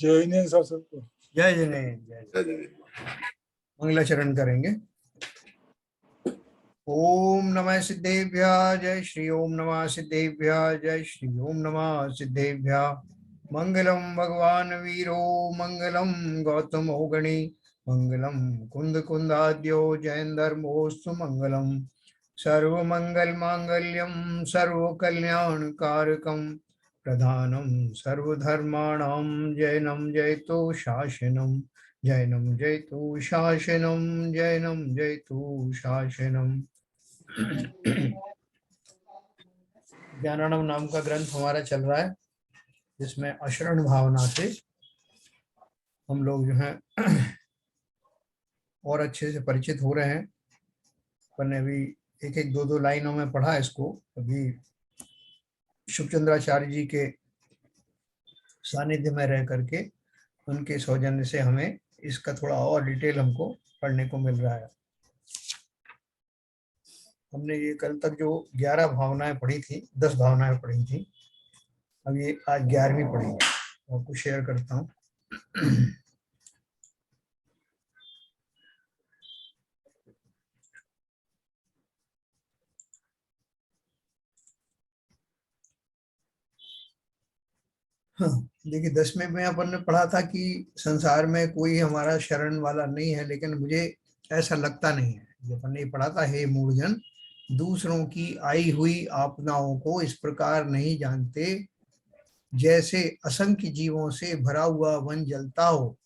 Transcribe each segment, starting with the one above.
जय हिंद सर सबको। जय जिनेन्द्र, जय जय जय। मंगलाचरण करेंगे। ओम नमः सिद्धेभ्यः, जय श्री ओम नमः सिद्धेभ्यः, जय श्री ओम नमः सिद्धेभ्यः। मंगलम भगवान वीरो, मंगलम गौतम गणि, मंगलम कुंद कुंदाद्यो जयंधर्मोस्तु मंगलम। सर्वमंगल मांगल्यम सर्वकल्याणकारकम, प्रधानम सर्वधर्माणां जैनम जयतो शासनम, जैनम जयतु शासनम, जैनम जयतु शासनम। ज्ञानानंद नाम का ग्रंथ हमारा चल रहा है, जिसमें अशरण भावना से हम लोग जो है और अच्छे से परिचित हो रहे हैं। अपन ने अभी एक एक दो दो लाइनों में पढ़ा इसको। अभी शुभचंद्राचार्य जी के सानिध्य में रह करके उनके सौजन्य से हमें इसका थोड़ा और डिटेल हमको पढ़ने को मिल रहा है। हमने ये कल तक जो 11 भावनाएं पढ़ी थी, 10 भावनाएं पढ़ी थी, अब ये आज 11वीं पढ़ेंगे। आपको शेयर करता हूँ। हाँ, देखिए 10वें में अपन ने पढ़ा था कि संसार में कोई हमारा शरण वाला नहीं है, लेकिन मुझे ऐसा लगता नहीं है। ये अपन ने पढ़ा था, हे मूढ़जन, दूसरों की आई हुई आपदाओं को इस प्रकार नहीं जानते, जैसे असंख्य जीवों से भरा हुआ वन जलता हो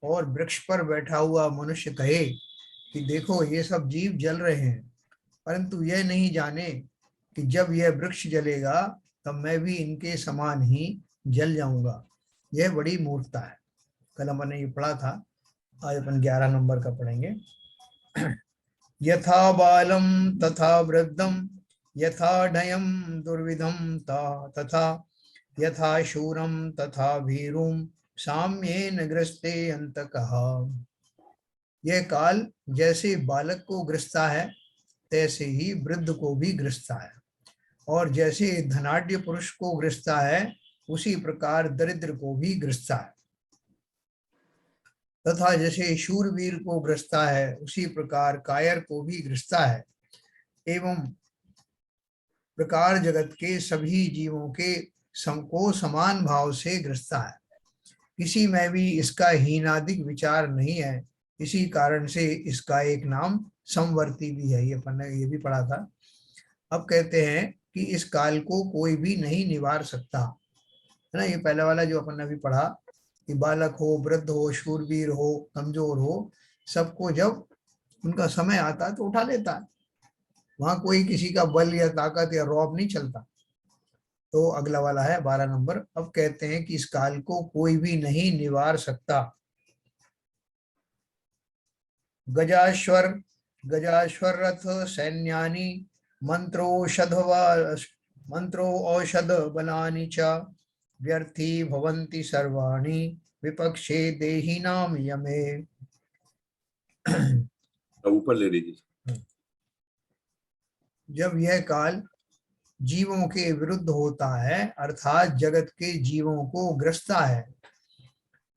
और वृक्ष पर बैठा हुआ मनुष्य कहे कि देखो ये सब जीव जल रहे हैं, परंतु यह नहीं जाने कि जब यह वृक्ष जलेगा तब मैं भी इनके समान ही जल जाऊंगा। यह बड़ी मूर्खता है। कल हमने ये पढ़ा था, आज अपन 11 नंबर का पढ़ेंगे। यथा बालम तथा वृद्धम, यथा ढयम दुर्विधम तथा, यथा शूरम तथा भीरुम, साम्येन ग्रस्ते अंतकः। यह काल जैसे बालक को ग्रसता है तैसे ही वृद्ध को भी ग्रसता है, और जैसे धनाढ्य पुरुष को ग्रसता है उसी प्रकार दरिद्र को भी ग्रसता है, तथा जैसे शूरवीर को ग्रसता है उसी प्रकार कायर को भी ग्रसता है। एवं प्रकार जगत के सभी जीवों के को समान भाव से ग्रसता है। किसी में भी इसका हीनादिक विचार नहीं है, इसी कारण से इसका एक नाम समवर्ती भी है। ये अपन ने ये भी पढ़ा था। अब कहते हैं कि इस काल को कोई भी नहीं निवार सकता, है ना। ये पहले वाला जो अपन ने अभी पढ़ा कि बालक हो, वृद्ध हो, शूरवीर हो, कमजोर हो, सबको जब उनका समय आता है तो उठा लेता है। वहां कोई किसी का बल या ताकत या रौब नहीं चलता। तो अगला वाला है 12 नंबर। अब कहते हैं कि इस काल को कोई भी नहीं निवार सकता। गजाश्वर रथ सैन्यानि, मंत्रो औषध बलानि च, व्यर्थी भवन्ति सर्वाणि विपक्षे देहिनाम यमे। ऊपर ले लीजिए। जब यह काल जीवों के विरुद्ध होता है, अर्थात जगत के जीवों को ग्रसता है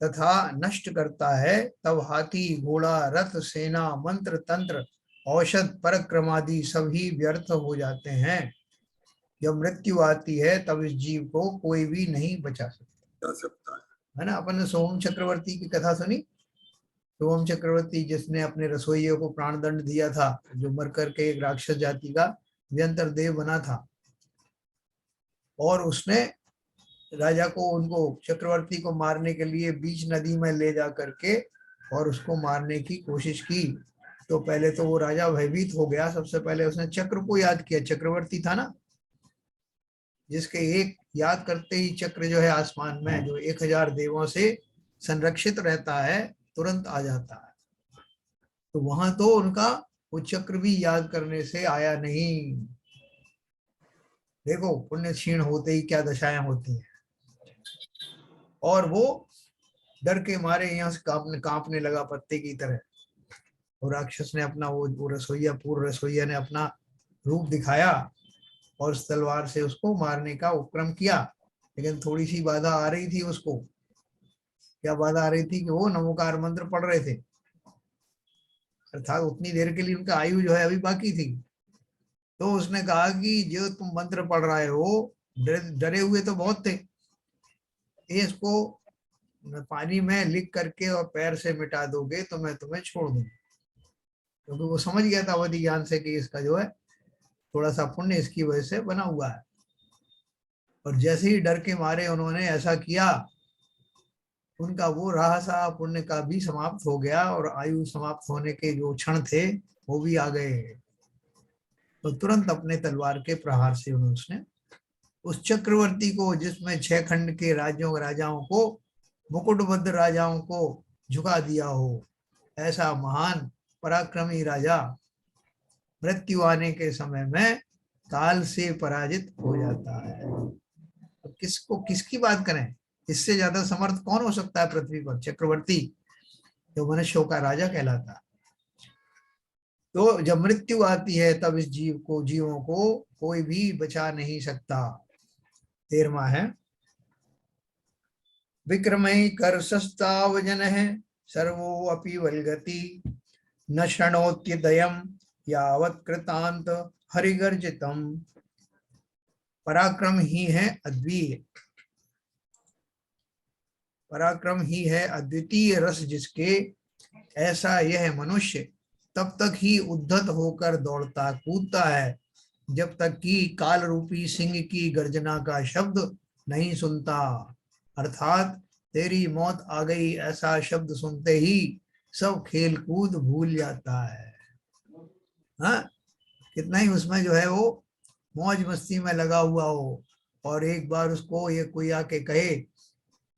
तथा नष्ट करता है, तब हाथी, घोड़ा, रथ, सेना, मंत्र, तंत्र, औषध, पराक्रमादि सभी व्यर्थ हो जाते हैं। जब मृत्यु आती है तब इस जीव को कोई भी नहीं बचा सकता, है ना। अपन ने सोम चक्रवर्ती की कथा सुनी। सोम चक्रवर्ती जिसने अपने रसोइयों को प्राणदंड दिया था, जो मर करके एक राक्षस जाति का व्यंतर देव बना था, और उसने राजा को, उनको चक्रवर्ती को मारने के लिए बीच नदी में ले जा करके और उसको मारने की कोशिश की। तो पहले तो वो राजा भयभीत हो गया। सबसे पहले उसने चक्र को याद किया। चक्रवर्ती था ना, जिसके एक याद करते ही चक्र जो है आसमान में, जो 1000 देवों से संरक्षित रहता है, तुरंत आ जाता है। तो वहां तो उनका वो चक्र भी याद करने से आया नहीं। देखो पुण्य क्षीण होते ही क्या दशाएं होती हैं। और वो डर के मारे यहाँ से कांपने लगा पत्ते की तरह। और राक्षस ने अपना वो रसोइया, पूर्व रसोइया ने अपना रूप दिखाया और उस तलवार से उसको मारने का उपक्रम किया। लेकिन थोड़ी सी बाधा आ रही थी उसको, क्या बात आ रही थी कि वो नमोकार मंत्र पढ़ रहे थे, अर्थात उतनी देर के लिए उनका आयु जो है अभी बाकी थी। तो उसने कहा कि जो तुम मंत्र पढ़ रहे हो, डरे हुए तो बहुत थे, ये इसको पानी में लिख करके और पैर से मिटा दोगे तो मैं तुम्हें छोड़ दूंगा। क्योंकि वो समझ गया था अवधि ज्ञान से कि इसका जो है थोड़ा सा पुण्य इसकी वजह से बना हुआ है। और जैसे ही डर के मारे उन्होंने ऐसा किया, उनका वो रहा सा पुण्य का भी समाप्त हो गया और आयु समाप्त होने के जो क्षण थे वो भी आ गए। तो तुरंत अपने तलवार के प्रहार से उसने उस चक्रवर्ती को, जिसमें 6 खंड के राज्यों राजाओं को, मुकुटबद्ध राजाओं को झुका दिया हो, ऐसा महान पराक्रमी राजा मृत्यु आने के समय में काल से पराजित हो जाता है। तो किसको किसकी बात करें, इससे ज्यादा समर्थ कौन हो सकता है पृथ्वी पर? चक्रवर्ती, जो मनुष्यों का राजा कहलाता है। तो जब मृत्यु आती है तब इस जीवों को कोई भी बचा नहीं सकता। 13वां है, विक्रमई कर सस्तावजन है सर्वो अपि वल्गति न शृणोत्यदयम् यावत् कृतांत हरिगर्जितम। पराक्रम ही है अद्वितीय, पराक्रम ही है अद्वितीय रस जिसके, ऐसा यह मनुष्य तब तक ही उद्धत होकर दौड़ता कूदता है जब तक कि काल रूपी सिंह की गर्जना का शब्द नहीं सुनता। अर्थात तेरी मौत आ गई ऐसा शब्द सुनते ही सब खेल कूद भूल जाता है। हाँ, कितना ही उसमें जो है वो मौज मस्ती में लगा हुआ हो, और एक बार उसको ये कोई आके कहे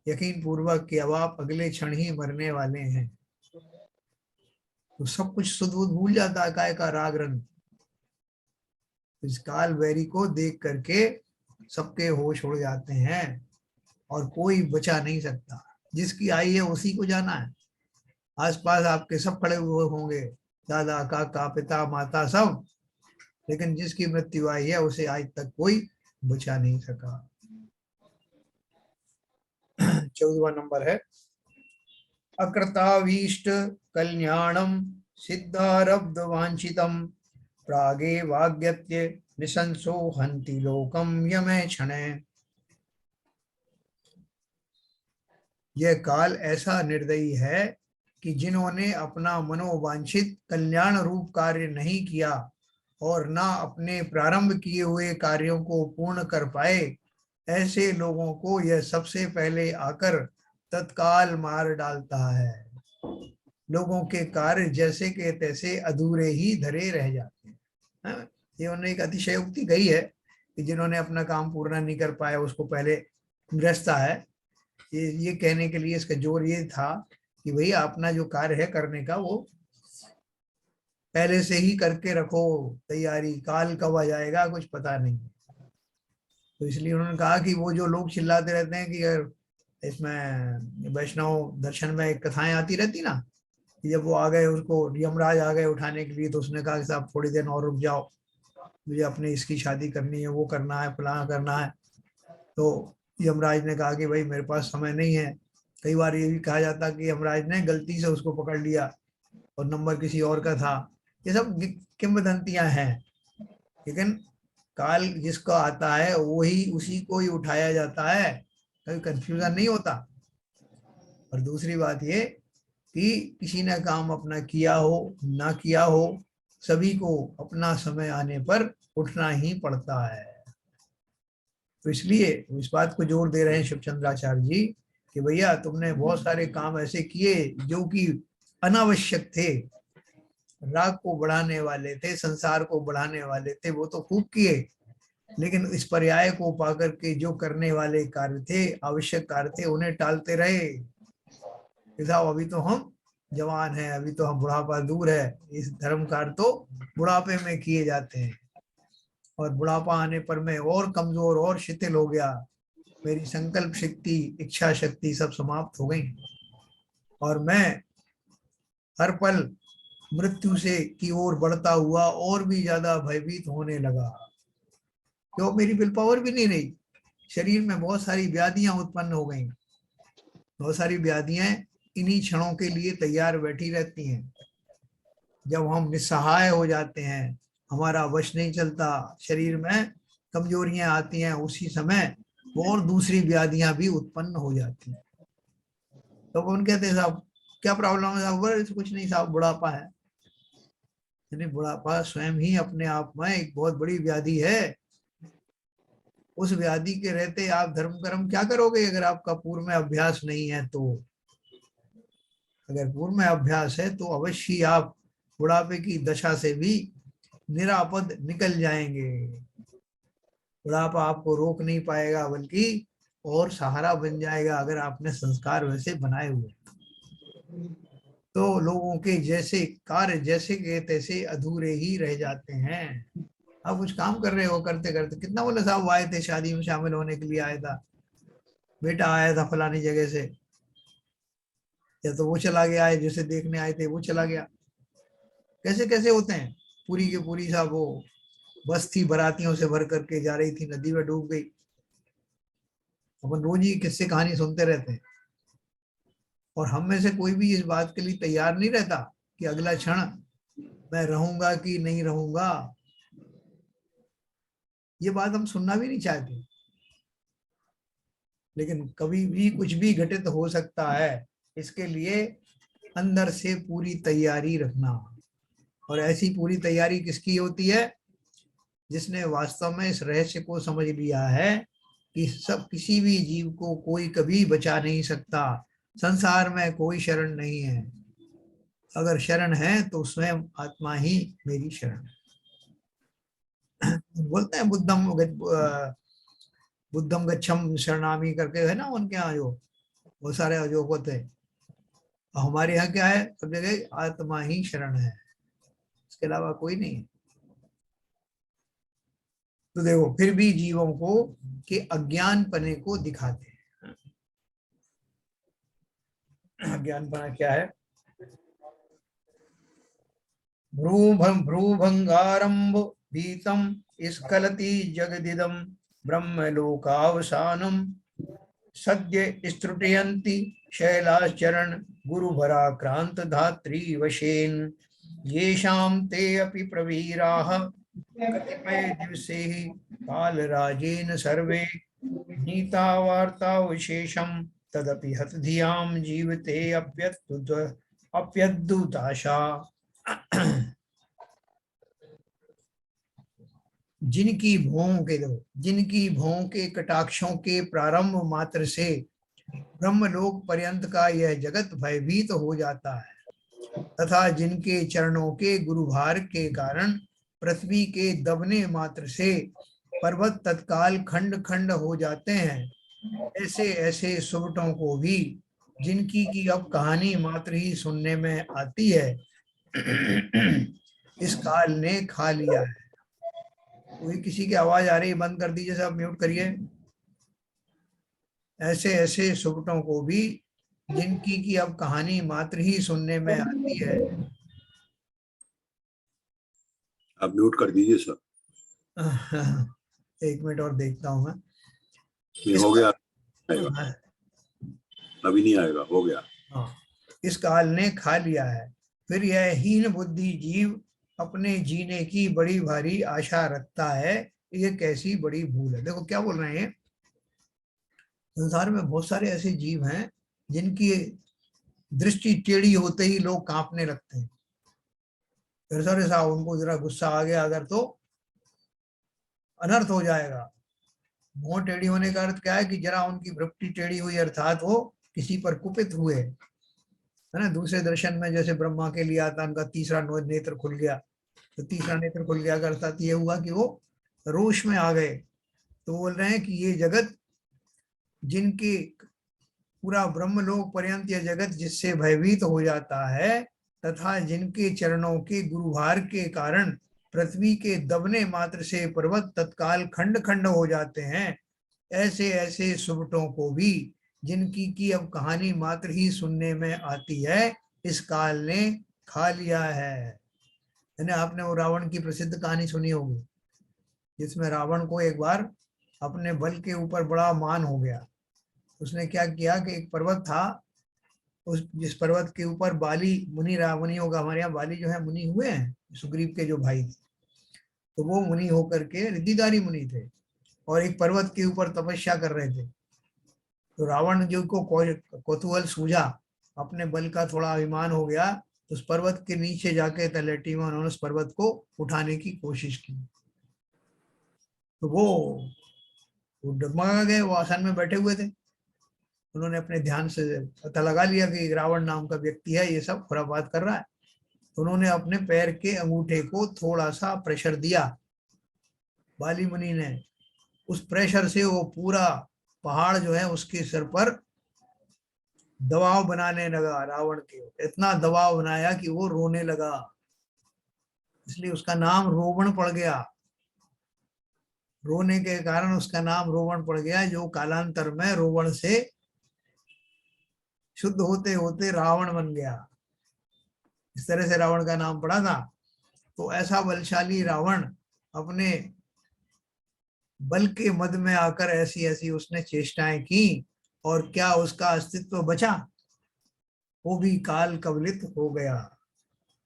यकीन पूर्वक कि अब आप अगले क्षण ही मरने वाले हैं, तो सब कुछ सुध बुध भूल जाता है, काय का राग रंग। इस काल वैरी को देख करके सबके होश उड़ जाते हैं और कोई बचा नहीं सकता। जिसकी आई है उसी को जाना है। आसपास आपके सब खड़े हुए होंगे, दादा काका पिता माता सब, लेकिन जिसकी मृत्यु आई है उसे आज तक कोई बचा नहीं सका। 14वां नंबर है, अकृतावीष्ट कल्याणम सिद्धारब्ध वांछितम प्रागे वाग्यत्य निशंसो हंति लोकम यमे क्षणे। यह काल ऐसा निर्दयी है कि जिन्होंने अपना मनोवांछित कल्याण रूप कार्य नहीं किया और ना अपने प्रारंभ किए हुए कार्यों को पूर्ण कर पाए, ऐसे लोगों को यह सबसे पहले आकर तत्काल मार डालता है। लोगों के कार्य जैसे के तैसे अधूरे ही धरे रह जाते हैं। ये उन्होंने एक अतिशयोक्ति कही है कि जिन्होंने अपना काम पूर्ण नहीं कर पाया उसको पहले ग्रस्ता है। ये कहने के लिए इसका जोर ये था कि भैया अपना जो कार्य है करने का वो पहले से ही करके रखो तैयारी, काल कब आ जाएगा कुछ पता नहीं। तो इसलिए उन्होंने कहा कि वो जो लोग चिल्लाते रहते हैं कि इसमें वैष्णव दर्शन में एक कथाएं आती रहती ना, कि जब वो आ गए उसको यमराज आ गए उठाने के लिए, तो उसने कहा कि साहब थोड़ी देर और रुक जाओ, मुझे अपने इसकी शादी करनी है, वो करना है, फलाना करना है। तो यमराज ने कहा कि भाई मेरे पास समय नहीं है। कई बार ये भी कहा जाता कि यमराज ने गलती से उसको पकड़ लिया और नंबर किसी और का था। ये सब किंवदंतियां हैं, लेकिन काल जिसका आता है वही उसी को ही उठाया जाता है, कभी कंफ्यूजन नहीं होता। और दूसरी बात ये कि किसी ने काम अपना किया हो ना किया हो, सभी को अपना समय आने पर उठना ही पड़ता है। तो इसलिए इस बात को जोर दे रहे हैं शिवचंद्राचार्य जी कि भैया तुमने बहुत सारे काम ऐसे किए जो कि अनावश्यक थे, राग को बढ़ाने वाले थे, संसार को बढ़ाने वाले थे, वो तो खूब किए, लेकिन इस पर्याय को पाकर के जो करने वाले कार्य थे, आवश्यक कार्य थे, उन्हें टालते रहे। अभी तो हम जवान हैं, अभी तो हम बुढ़ापा दूर है, इस धर्म कार्य तो बुढ़ापे में किए जाते हैं, और बुढ़ापा आने पर मैं और कमजोर और शिथिल हो गया, मेरी संकल्प शक्ति इच्छा शक्ति सब समाप्त हो गई, और मैं हर पल मृत्यु से की ओर बढ़ता हुआ और भी ज्यादा भयभीत होने लगा। क्यों? मेरी विल पावर भी नहीं रही, शरीर में बहुत सारी व्याधियां उत्पन्न हो गई, बहुत सारी व्याधियां इन्हीं क्षणों के लिए तैयार बैठी रहती हैं। जब हम निस्सहाय हो जाते हैं, हमारा वश नहीं चलता, शरीर में कमजोरियां आती हैं, उसी समय और दूसरी व्याधियां भी उत्पन्न हो जाती हैं। तो कौन कहते हैं साहब क्या प्रॉब्लम है साहब? बोले, कुछ नहीं साहब, बुढ़ापा है। यानी बुढ़ापा स्वयं ही अपने आप में एक बहुत बड़ी व्याधि है। उस व्याधि के रहते आप धर्म कर्म क्या करोगे अगर आपका पूर्व में अभ्यास नहीं है तो? अगर पूर्व में अभ्यास है तो अवश्य आप बुढ़ापे की दशा से भी निरापद निकल जाएंगे। बुढ़ापा आपको रोक नहीं पाएगा, बल्कि और सहारा बन जाएगा अगर आपने संस्कार वैसे बनाए हुए। तो लोगों के जैसे कार्य जैसे के तैसे अधूरे ही रह जाते हैं। आप कुछ काम कर रहे हो, करते करते कितना बोले साहब वो आए थे शादी में शामिल होने के लिए, आया था बेटा, आया था फलानी जगह से, या तो वो चला गया है जिसे देखने आए थे वो चला गया। कैसे कैसे होते हैं। पूरी की पूरी साहब वो बस थी, बारातियों से भर करके जा रही थी, नदी में डूब गई। अपन रोज ही किस्से कहानी सुनते रहते हैं, और हम में से कोई भी इस बात के लिए तैयार नहीं रहता कि अगला क्षण मैं रहूंगा कि नहीं रहूंगा। ये बात हम सुनना भी नहीं चाहते, लेकिन कभी भी कुछ भी घटित हो सकता है, इसके लिए अंदर से पूरी तैयारी रखना। और ऐसी पूरी तैयारी किसकी होती है? जिसने वास्तव में इस रहस्य को समझ लिया है कि सब किसी भी जीव को कोई कभी बचा नहीं सकता, संसार में कोई शरण नहीं है। अगर शरण है तो स्वयं आत्मा ही मेरी शरण है। बोलते हैं बुद्धम गच्छम शरणामी करके, है ना उनके यहाँ जो वो सारे अजोगत है। हमारे यहाँ क्या है? सब जगह आत्मा ही शरण है, इसके अलावा कोई नहीं है। तो देखो फिर भी जीवों को के अज्ञान पने को दिखाते हैं। अज्ञान पना क्या है? भ्रूभंगारंभ भीतम स्खलति जगदिदम ब्रह्मलोकावसानम सद्य स्त्रुटयन्ति शैलाचरण गुरुभराक्रांत धात्री वशेन येषां ते अपि प्रवीराः कतिपय दिवसे कालराजेन सर्वे नीता वार्ता विशेषम तदपि हतधियां जीवते अप्यद्भुताशा। जिनकी भों के कटाक्षों के प्रारंभ मात्र से ब्रह्मलोक पर्यंत का यह जगत भयभीत हो जाता है, तथा जिनके चरणों के गुरुभार के कारण पृथ्वी के दबने मात्र से पर्वत तत्काल खंड खंड हो जाते हैं, ऐसे ऐसे सुबटों को भी जिनकी की अब कहानी मात्र ही सुनने में आती है, इस काल ने खा लिया है। कोई किसी की आवाज आ रही है, बंद कर दीजिए साहब, म्यूट करिए। ऐसे ऐसे सुबटों को भी जिनकी की अब कहानी मात्र ही सुनने में आती है। आप म्यूट कर दीजिए सर। एक मिनट और देखता हूं मैं। हो गया, आएगा। अभी नहीं आएगा, हो गया। हाँ, इस काल ने खा लिया है, फिर यह हीन बुद्धि जीव अपने जीने की बड़ी भारी आशा रखता है। ये कैसी बड़ी भूल है। देखो क्या बोल रहे हैं, संसार में बहुत सारे ऐसे जीव हैं जिनकी दृष्टि टेढ़ी होते ही लोग कांपने लगते हैं। फिर सर ऐसा उनको जरा गुस्सा आ गया अगर तो अनर्थ हो जाएगा। मुंह टेढ़ी होने का अर्थ क्या है? कि जरा उनकी वृत्ति टेढ़ी हुई, अर्थात वो किसी पर कुपित हुए, है ना। दूसरे दर्शन में जैसे ब्रह्मा के लिए आता, उनका तीसरा नेत्र खुल गया, तो तीसरा नेत्र खुल गया का अर्थात ये हुआ कि वो रोष में आ गए। तो बोल रहे हैं कि ये जगत जिनके पूरा ब्रह्मलोक पर्यंत यह जगत जिससे भयभीत हो जाता है, तथा जिनके चरणों के गुरुभार के कारण पृथ्वी के दबने मात्र से पर्वत तत्काल खंड खंड हो जाते हैं, ऐसे ऐसे सुबटों को भी जिनकी की अब कहानी मात्र ही सुनने में आती है, इस काल ने खा लिया है। आपने वो रावण की प्रसिद्ध कहानी सुनी होगी, जिसमें रावण को एक बार अपने बल के ऊपर बड़ा मान हो गया, उसने क्या किया कि एक पर्वत था, उस जिस पर्वत के ऊपर बाली मुनि रहा, मुनि होगा, हमारे यहाँ बाली जो है मुनि हुए हैं, सुग्रीव के जो भाई थे, तो वो मुनि होकर के रिद्धिदारी मुनि थे और एक पर्वत के ऊपर तपस्या कर रहे थे। तो रावण जो को कौतूहल सूझा, अपने बल का थोड़ा अभिमान हो गया, तो उस पर्वत के नीचे जाके तलहटी में उन्होंने उस पर्वत को उठाने की कोशिश की। तो वो डगमगा गए, वो आसन में बैठे हुए थे। उन्होंने अपने ध्यान से पता लगा लिया कि रावण नाम का व्यक्ति है, ये सब खुरापात कर रहा है। तो उन्होंने अपने पैर के अंगूठे को थोड़ा सा प्रेशर दिया बाली मुनि ने। उस प्रेशर से वो पूरा पहाड़ जो है उसके सिर पर दबाव बनाने लगा। रावण के इतना दबाव बनाया कि वो रोने लगा, इसलिए उसका नाम रोवण पड़ गया। रोने के कारण उसका नाम रोवण पड़ गया, जो कालांतर में रोवण से शुद्ध होते होते रावण बन गया। इस तरह से रावण का नाम पड़ा था। तो ऐसा बलशाली रावण अपने बल के मद में आकर ऐसी ऐसी उसने चेष्टाएं की, और क्या उसका अस्तित्व बचा? वो भी काल कवलित हो गया।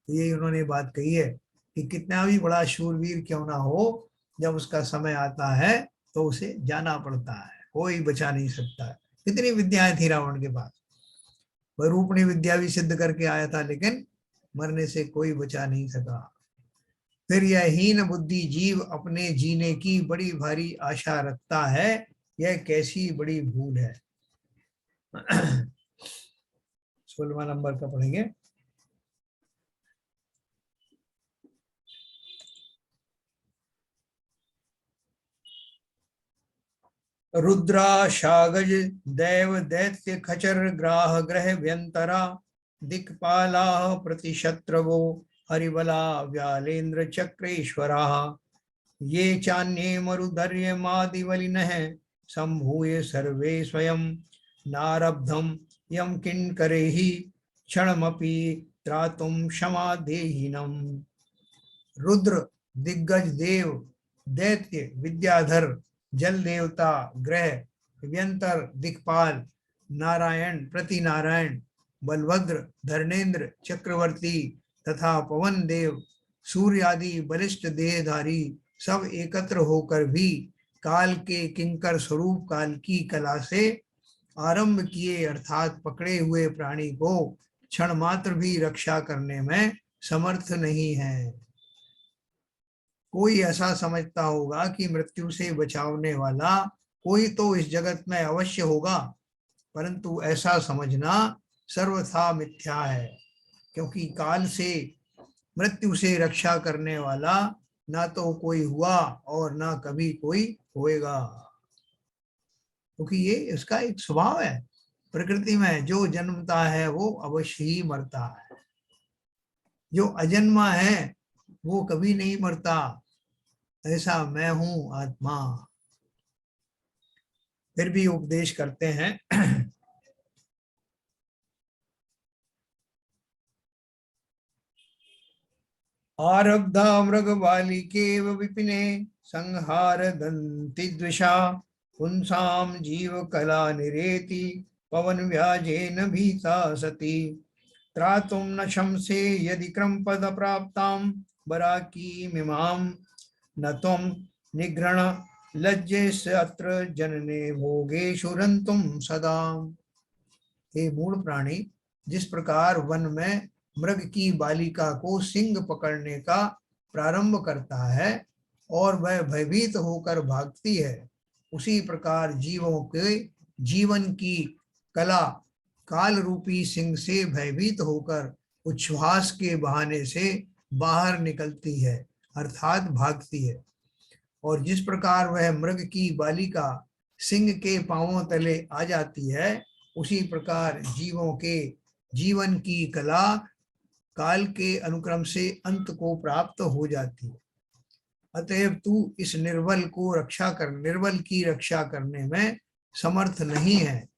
ये उन्होंने बात कही है कि कितना भी बड़ा शूरवीर क्यों ना हो, जब उसका समय आता है तो उसे जाना पड़ता है, कोई बचा नहीं सकता है। कितनी विद्याएं थी रावण के पास, वह रूपणी विद्या भी सिद्ध करके आया था, लेकिन मरने से कोई बचा नहीं सका। फिर यह हीन बुद्धि जीव अपने जीने की बड़ी भारी आशा रखता है, यह कैसी बड़ी भूल है। 16वां नंबर का पढ़ेंगे। रुद्रा शागज दैव दैत्य खचर ग्राह ग्रह व्यंतरा दिक्पाला प्रतिशत्रवो हरिबला व्यालेन्द्र चक्रेश्वरा ये चान्ये मरुधर्यमादिवलिनः संभूय सर्वे स्वयं नारब्धम यम किंकरेहि क्षणमपि त्रातुम क्षमादेहिनम। रुद्र दिग्गज देव दैत्य विद्याधर जल देवता ग्रह व्यंतर दिक्पाल नारायण प्रति नारायण बलभद्र धर्मेंद्र चक्रवर्ती तथा पवन देव सूर्य आदि बलिष्ठ देहधारी सब एकत्र होकर भी काल के किंकर स्वरूप काल की कला से आरंभ किए अर्थात पकड़े हुए प्राणी को क्षण मात्र भी रक्षा करने में समर्थ नहीं है। कोई ऐसा समझता होगा कि मृत्यु से बचावने वाला कोई तो इस जगत में अवश्य होगा, परंतु ऐसा समझना सर्वथा मिथ्या है, क्योंकि काल से मृत्यु से रक्षा करने वाला ना तो कोई हुआ और ना कभी कोई होएगा, क्योंकि ये इसका एक स्वभाव है। प्रकृति में जो जन्मता है वो अवश्य ही मरता है, जो अजन्मा है वो कभी नहीं मरता। ऐसा मैं हूं आत्मा। फिर भी उपदेश करते हैं। आरब्धा मृग बालिकेव विपिने संहार दंति द्विषा पुंसाम जीव कला निरेति पवन व्याजेन भीता सती त्रातुम न शंसे यदि क्रमपद प्राप्ताम बराकी मिमाम न त्वं निगृण लज्जेस अत्र जनने भोगेषु रंतुम सदा। हे मूल प्राणी, जिस प्रकार वन में मृग की बालिका को सिंह पकड़ने का प्रारंभ करता है और वह भयभीत होकर भागती है, उसी प्रकार जीवों के जीवन की कला काल रूपी सिंह से भयभीत होकर उच्छ्वास के बहाने से बाहर निकलती है अर्थात भागती है। और जिस प्रकार वह मृग की बालिका सिंह के पांवों तले आ जाती है, उसी प्रकार जीवों के जीवन की कला काल के अनुक्रम से अंत को प्राप्त हो जाती है। अतएव तू इस निर्बल की रक्षा करने में समर्थ नहीं है,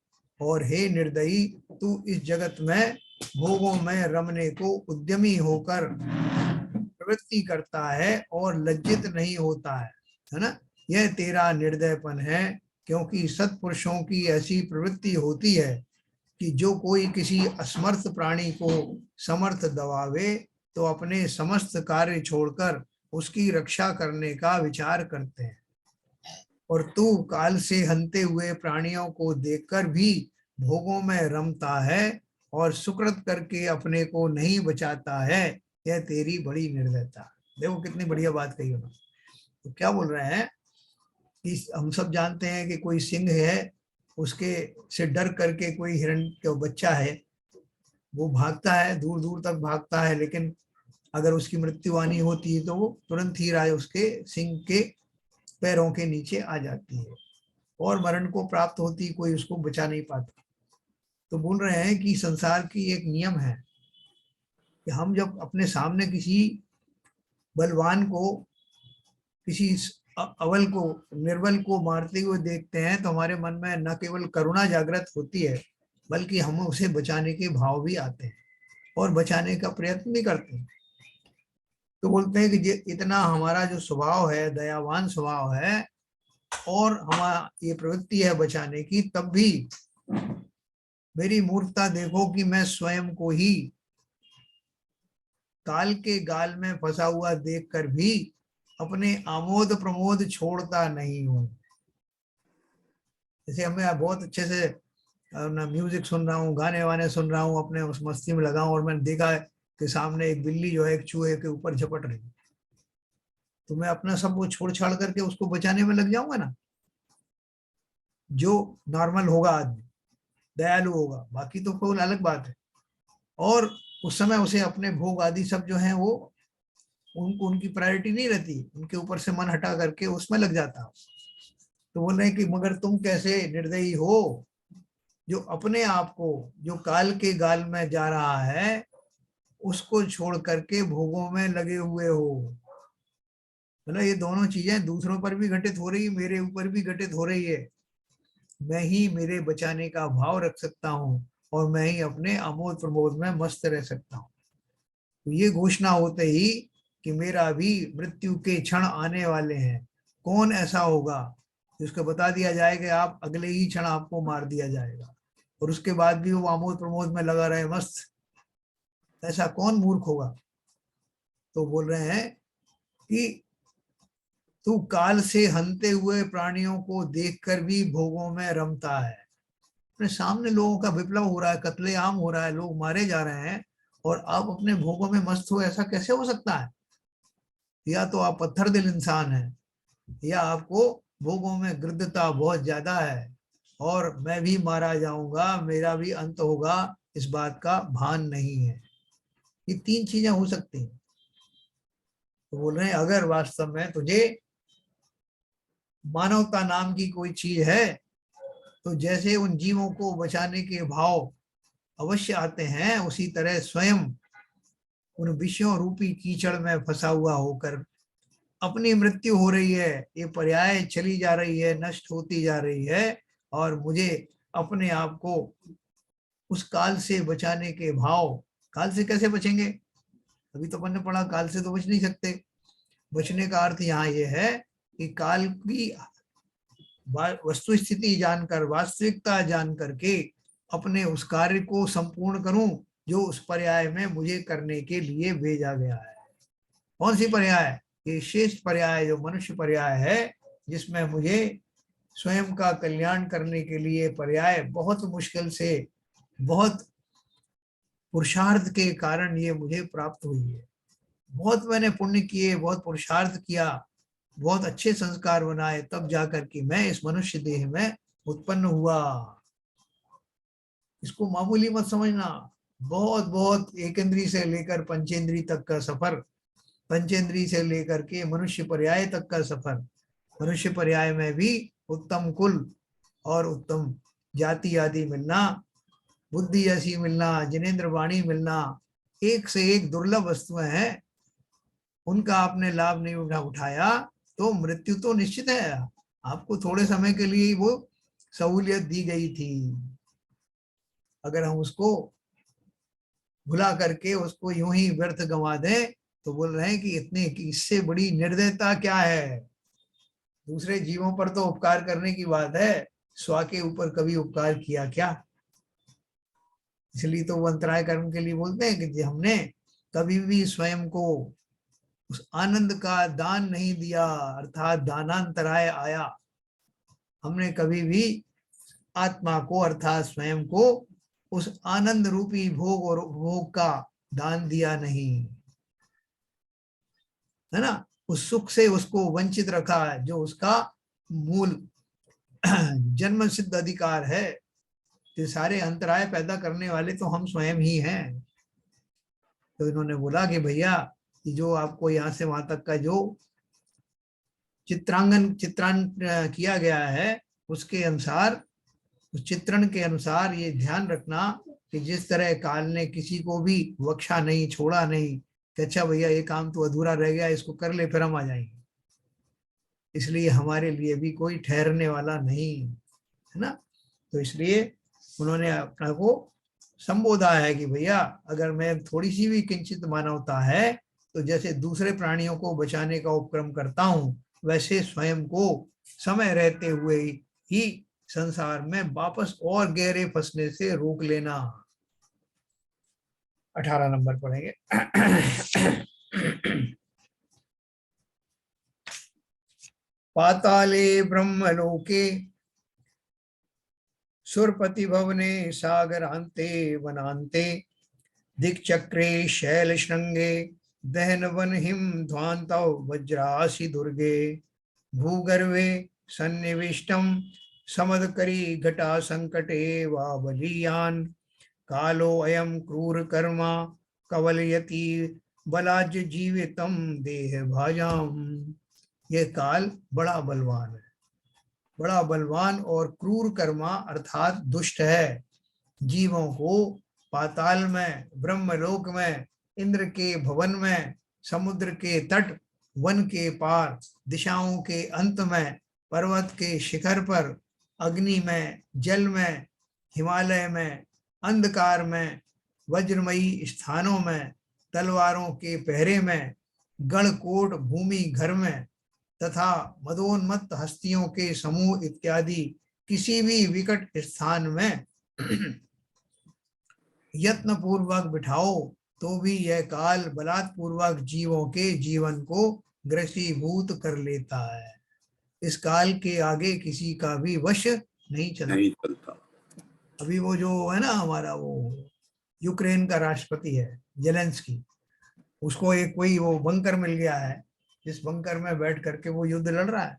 और हे निर्दयी, तू इस जगत में भोगों में रमने को उद्यमी होकर प्रवृत्ति करता है और लज्जित नहीं होता है ना। यह तेरा निर्दयपन है, क्योंकि सत्पुरुषों की ऐसी प्रवृत्ति होती है कि जो कोई किसी असमर्थ प्राणी को समर्थ दबावे तो अपने समस्त कार्य छोड़कर उसकी रक्षा करने का विचार करते हैं। और तू काल से हंते हुए प्राणियों को देखकर भी भोगों में रमता है और सुकृत करके अपने को नहीं बचाता है, यह तेरी बड़ी निर्दयता। देखो कितनी बढ़िया बात कही उन्होंने। तो क्या बोल रहे हैं कि हम सब जानते हैं कि कोई सिंह है, उसके से डर करके कोई हिरण का बच्चा है, वो भागता है, दूर दूर तक भागता है, लेकिन अगर उसकी मृत्यु आनी होती है तो वो तुरंत ही राय उसके सिंह के पैरों के नीचे आ जाती है और मरण को प्राप्त होती, कोई उसको बचा नहीं पाता। तो बोल रहे हैं कि संसार की एक नियम है कि हम जब अपने सामने किसी बलवान को, किसी अवल को, निर्बल को मारते हुए देखते हैं तो हमारे मन में न केवल करुणा जागृत होती है बल्कि हम उसे बचाने के भाव भी आते हैं और बचाने का प्रयत्न भी करते हैं। तो बोलते हैं कि इतना हमारा जो स्वभाव है, दयावान स्वभाव है, और हमारा ये प्रवृत्ति है बचाने की, तब भी मेरी मूर्खता देखो कि मैं स्वयं को ही काल के गाल में फंसा हुआ देखकर भी अपने आमोद प्रमोद छोड़ता नहीं हूं। जैसे हमें बहुत अच्छे से ना म्यूजिक सुन रहा हूँ, गाने वाने सुन रहा हूँ, अपने उस मस्ती में लगा हूं, और मैंने देखा है कि सामने एक बिल्ली जो है एक चूहे के ऊपर झपट रही, तो मैं अपना सब वो छोड़ छाड़ करके उसको बचाने में लग जाऊंगा ना। जो नॉर्मल होगा आदमी, दयालु होगा, बाकी तो कोई अलग बात है। और उस समय उसे अपने भोग आदि सब जो है वो उनको, उनकी प्रायोरिटी नहीं रहती, उनके ऊपर से मन हटा करके उसमें लग जाता। तो बोल रहे हैं कि मगर तुम कैसे निर्दयी हो जो अपने आप को, जो काल के गाल में जा रहा है, उसको छोड़ करके भोगों में लगे हुए हो। मतलब ये दोनों चीजें दूसरों पर भी घटित हो रही है, मेरे ऊपर भी घटित हो रही है। मैं ही मेरे बचाने का भाव रख सकता हूँ और मैं ही अपने आमोद प्रमोद में मस्त रह सकता हूँ। तो ये घोषणा होते ही कि मेरा भी मृत्यु के क्षण आने वाले हैं, कौन ऐसा होगा जिसको बता दिया जाए कि आप अगले ही क्षण आपको मार दिया जाएगा और उसके बाद भी वो आमोद प्रमोद में लगा रहे मस्त, ऐसा कौन मूर्ख होगा। तो बोल रहे हैं कि तू काल से हंते हुए प्राणियों को देखकर भी भोगों में रमता है। अपने सामने लोगों का विप्लव हो रहा है, कत्लेआम हो रहा है, लोग मारे जा रहे हैं और आप अपने भोगों में मस्त हो, ऐसा कैसे हो सकता है। या तो आप पत्थर दिल इंसान हैं, या आपको भोगों में गृद्धता बहुत ज्यादा है और मैं भी मारा जाऊंगा, मेरा भी अंत होगा, इस बात का भान नहीं है। ये तीन चीजें हो सकती हैं। तो बोल रहे हैं अगर वास्तव में तुझे मानवता नाम की कोई चीज है तो जैसे उन जीवों को बचाने के भाव अवश्य आते हैं, उसी तरह स्वयं उन विषयों रूपी कीचड़ में फंसा हुआ होकर अपनी मृत्यु हो रही है, ये पर्याय चली जा रही है, नष्ट होती जा रही है, और मुझे अपने आप को उस काल से बचाने के भाव। काल से कैसे बचेंगे, अभी तो अपन ने पढ़ा काल से तो बच नहीं सकते। बचने का अर्थ यहाँ ये है कि काल की वस्तु स्थिति जानकर, वास्तविकता जान करके अपने उस कार्य को संपूर्ण करूं जो उस पर्याय में मुझे करने के लिए भेजा गया है। कौन सी पर्याय, ये श्रेष्ठ पर्याय जो मनुष्य पर्याय है, जिसमें मुझे स्वयं का कल्याण करने के लिए पर्याय बहुत मुश्किल से, बहुत पुरुषार्थ के कारण ये मुझे प्राप्त हुई है। बहुत मैंने पुण्य किए, बहुत पुरुषार्थ किया, बहुत अच्छे संस्कार बनाए, तब जाकर के मैं इस मनुष्य देह में उत्पन्न हुआ। इसको मामूली मत समझना। बहुत बहुत एकेंद्री से लेकर पंचेंद्री तक का सफर, पंचेंद्री से लेकर के मनुष्य पर्याय तक का सफर। मनुष्य पर्याय में भी उत्तम कुल और उत्तम जाति आदि मिलना, बुद्धि ऐसी मिलना, जिनेन्द्र वाणी मिलना, एक से एक दुर्लभ वस्तुएं हैं, उनका आपने लाभ नहीं उठाया तो मृत्यु तो निश्चित है। आपको थोड़े समय के लिए ही वो सहूलियत दी गई थी, अगर हम उसको भुला करके उसको यूं ही व्यर्थ गंवा दें तो बोल रहे हैं कि इतने कि इससे बड़ी निर्दयता क्या है। दूसरे जीवों पर तो उपकार करने की बात है, स्व के ऊपर कभी उपकार किया क्या? इसलिए तो वो अंतराय कर्म के लिए बोलते हैं कि हमने कभी भी स्वयं को उस आनंद का दान नहीं दिया, अर्थात दानांतराय आया। हमने कभी भी आत्मा को अर्थात स्वयं को उस आनंद रूपी भोग और उपभोग का दान दिया नहीं, है ना। उस सुख से उसको वंचित रखा है, जो उसका मूल जन्म सिद्ध अधिकार है। ये सारे अंतराय पैदा करने वाले तो हम स्वयं ही हैं। तो इन्होंने बोला कि भैया, ये जो आपको यहाँ से वहां तक का जो चित्रांकन किया गया है, उसके अनुसार, उस चित्रण के अनुसार ये ध्यान रखना कि जिस तरह काल ने किसी को भी बख्शा नहीं, छोड़ा नहीं कि अच्छा भैया ये काम तो अधूरा रह गया, इसको कर ले फिर हम आ जाएंगे, इसलिए हमारे लिए भी कोई ठहरने वाला नहीं, है ना। तो इसलिए उन्होंने अपना को संबोधा है कि भैया, अगर मैं थोड़ी सी भी किंचित मानवता है तो जैसे दूसरे प्राणियों को बचाने का उपक्रम करता हूं, वैसे स्वयं को समय रहते हुए ही संसार में वापस और गहरे फंसने से रोक लेना। 18 नंबर पढ़ेंगे। पाताले ब्रह्मलोके सुरपति भवने सागरांते वनांते दिक्चक्रे शैल श्रृंगे दहन वन हिम ध्वांतौ वज्रासी दुर्गे भूगर्भे सन्निविष्टम समदकरी घटा संकटे वा बलीयान कालो अयम क्रूर कर्मा कवलयति बलाज जीवितम देह भाजाम। ये काल बड़ा बलवान है, बड़ा बलवान और क्रूर कर्मा अर्थात दुष्ट है। जीवों को पाताल में, ब्रह्मलोक में, इंद्र के भवन में, समुद्र के तट, वन के पार, दिशाओं के अंत में, पर्वत के शिखर पर, अग्नि में, जल में, हिमालय में, अंधकार में, वज्रमयी स्थानों में, तलवारों के पहरे में, गढ़कोट भूमि घर में तथा मदोन्मत्त हस्तियों के समूह इत्यादि किसी भी विकट स्थान में यत्न पूर्वक बिठाओ तो भी यह काल बलात्पूर्वक जीवों के जीवन को ग्रसीभूत कर लेता है। इस काल के आगे किसी का भी वश नहीं चलता। अभी वो जो है ना हमारा वो यूक्रेन का राष्ट्रपति है जेलेंस्की, उसको एक कोई वो बंकर मिल गया है, जिस बंकर में बैठ करके वो युद्ध लड़ रहा है।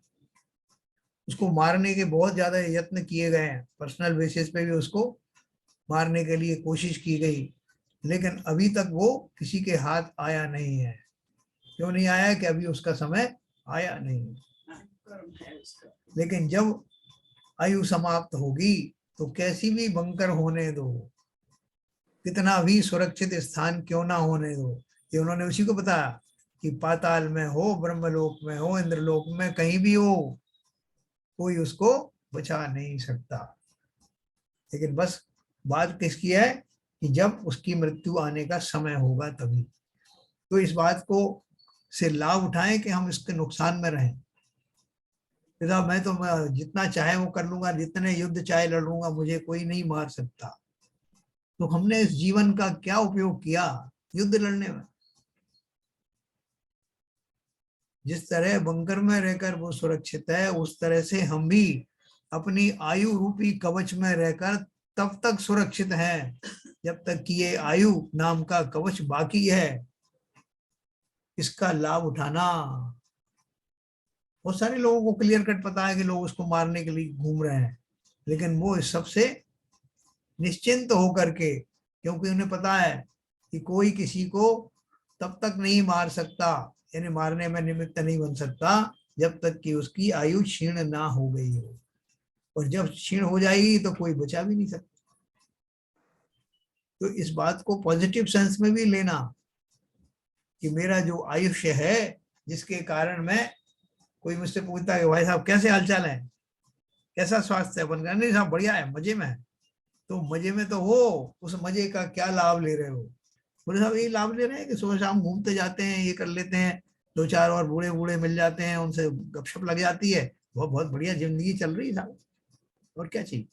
उसको मारने के बहुत ज्यादा यत्न किए गए हैं, पर्सनल बेसिस पे भी उसको मारने के लिए कोशिश की गई, लेकिन अभी तक वो किसी के हाथ आया नहीं है। क्यों नहीं आया? कि अभी उसका समय आया नहीं। लेकिन जब आयु समाप्त होगी तो कैसी भी बंकर होने दो, कितना भी सुरक्षित स्थान क्यों ना होने दो, ये उन्होंने उसी को बताया कि पाताल में हो, ब्रह्मलोक में हो, इंद्रलोक में, कहीं भी हो, कोई उसको बचा नहीं सकता। लेकिन बस बात किसकी है कि जब उसकी मृत्यु आने का समय होगा तभी। तो इस बात को से लाभ उठाएं कि हम इसके नुकसान में रहें। मैं तो जितना चाहे वो कर लूंगा, जितने युद्ध चाहे लड़ूंगा, मुझे कोई नहीं मार सकता। तो हमने इस जीवन का क्या उपयोग किया युद्ध लड़ने में? जिस तरह बंकर में रहकर वो सुरक्षित है, उस तरह से हम भी अपनी आयु रूपी कवच में रहकर तब तक सुरक्षित हैं जब तक कि ये आयु नाम का कवच बाकी है। इसका लाभ उठाना। बहुत सारे लोगों को क्लियर कट पता है कि लोग उसको मारने के लिए घूम रहे हैं, लेकिन वो इस सबसे निश्चिंत होकर के, क्योंकि उन्हें पता है कि कोई किसी को तब तक नहीं मार सकता, यानी मारने में निमित्त नहीं बन सकता, जब तक कि उसकी आयु क्षीण ना हो गई हो। और जब क्षीण हो जाएगी तो कोई बचा भी नहीं सकता। तो इस बात को पॉजिटिव सेंस में भी लेना कि मेरा जो आयुष्य है, जिसके कारण मैं, कोई मुझसे पूछता है कि भाई साहब कैसे हालचाल है, कैसा स्वास्थ्य है, बनकर नहीं साहब बढ़िया है, मजे में है। तो मजे में तो हो, उस मजे का क्या लाभ ले रहे हो? बोले साहब यही लाभ ले रहे हैं कि सुबह शाम घूमते जाते हैं, ये कर लेते हैं, दो चार और बूढ़े बूढ़े मिल जाते हैं, उनसे गपशप लग जाती है, वो बहुत बढ़िया जिंदगी चल रही है साहब। और क्या चाहिए?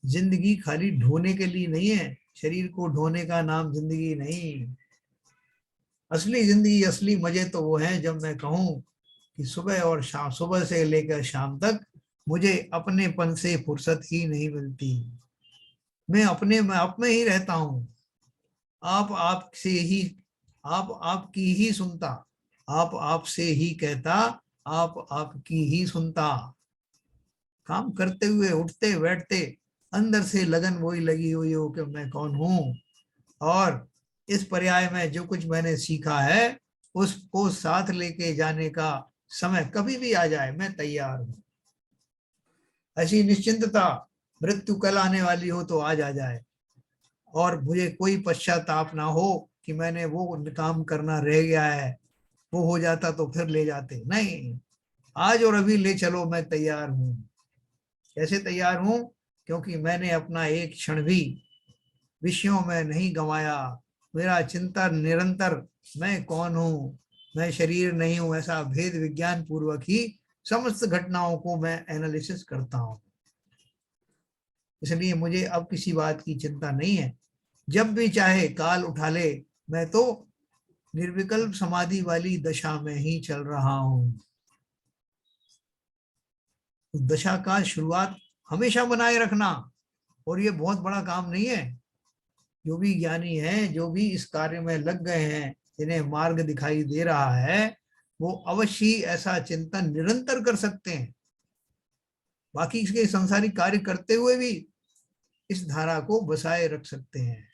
जिंदगी खाली ढोने के लिए नहीं है, शरीर को ढोने का नाम जिंदगी नहीं। असली जिंदगी, असली मजे तो वो हैं जब मैं कहूं कि सुबह और शाम, सुबह से लेकर शाम तक मुझे अपनेपन से फुर्सत ही नहीं मिलती। मैं अपने में आप में ही रहता हूँ। आप आपसे ही, आप आपकी ही सुनता, आप आपसे ही कहता, आप आपकी ही सुनता। काम करते हुए, उठते बैठते, अंदर से लगन वही लगी हुई हो कि मैं कौन हूँ। और इस पर्याय में जो कुछ मैंने सीखा है उसको साथ लेके जाने का समय कभी भी आ जाए, मैं तैयार हूं। ऐसी निश्चिंतता, मृत्यु कल आने वाली हो तो आज आ जाए, और मुझे कोई पश्चाताप ना हो कि मैंने वो काम करना रह गया है, वो हो जाता तो फिर ले जाते। नहीं, आज और अभी ले चलो, मैं तैयार हूं। कैसे तैयार हूं? क्योंकि मैंने अपना एक क्षण भी विषयों में नहीं गंवाया। मेरा चिंता निरंतर, मैं कौन हूँ, मैं शरीर नहीं हूं, ऐसा भेद विज्ञान पूर्वक ही समस्त घटनाओं को मैं एनालिसिस करता हूँ। इसलिए मुझे अब किसी बात की चिंता नहीं है। जब भी चाहे काल उठा ले, मैं तो निर्विकल्प समाधि वाली दशा में ही चल रहा हूँ। उस दशा का शुरुआत हमेशा बनाए रखना, और ये बहुत बड़ा काम नहीं है। जो भी ज्ञानी हैं, जो भी इस कार्य में लग गए हैं, जिन्हें मार्ग दिखाई दे रहा है, वो अवश्य ही ऐसा चिंतन निरंतर कर सकते हैं। बाकी इसके संसारिक कार्य करते हुए भी इस धारा को बसाए रख सकते हैं।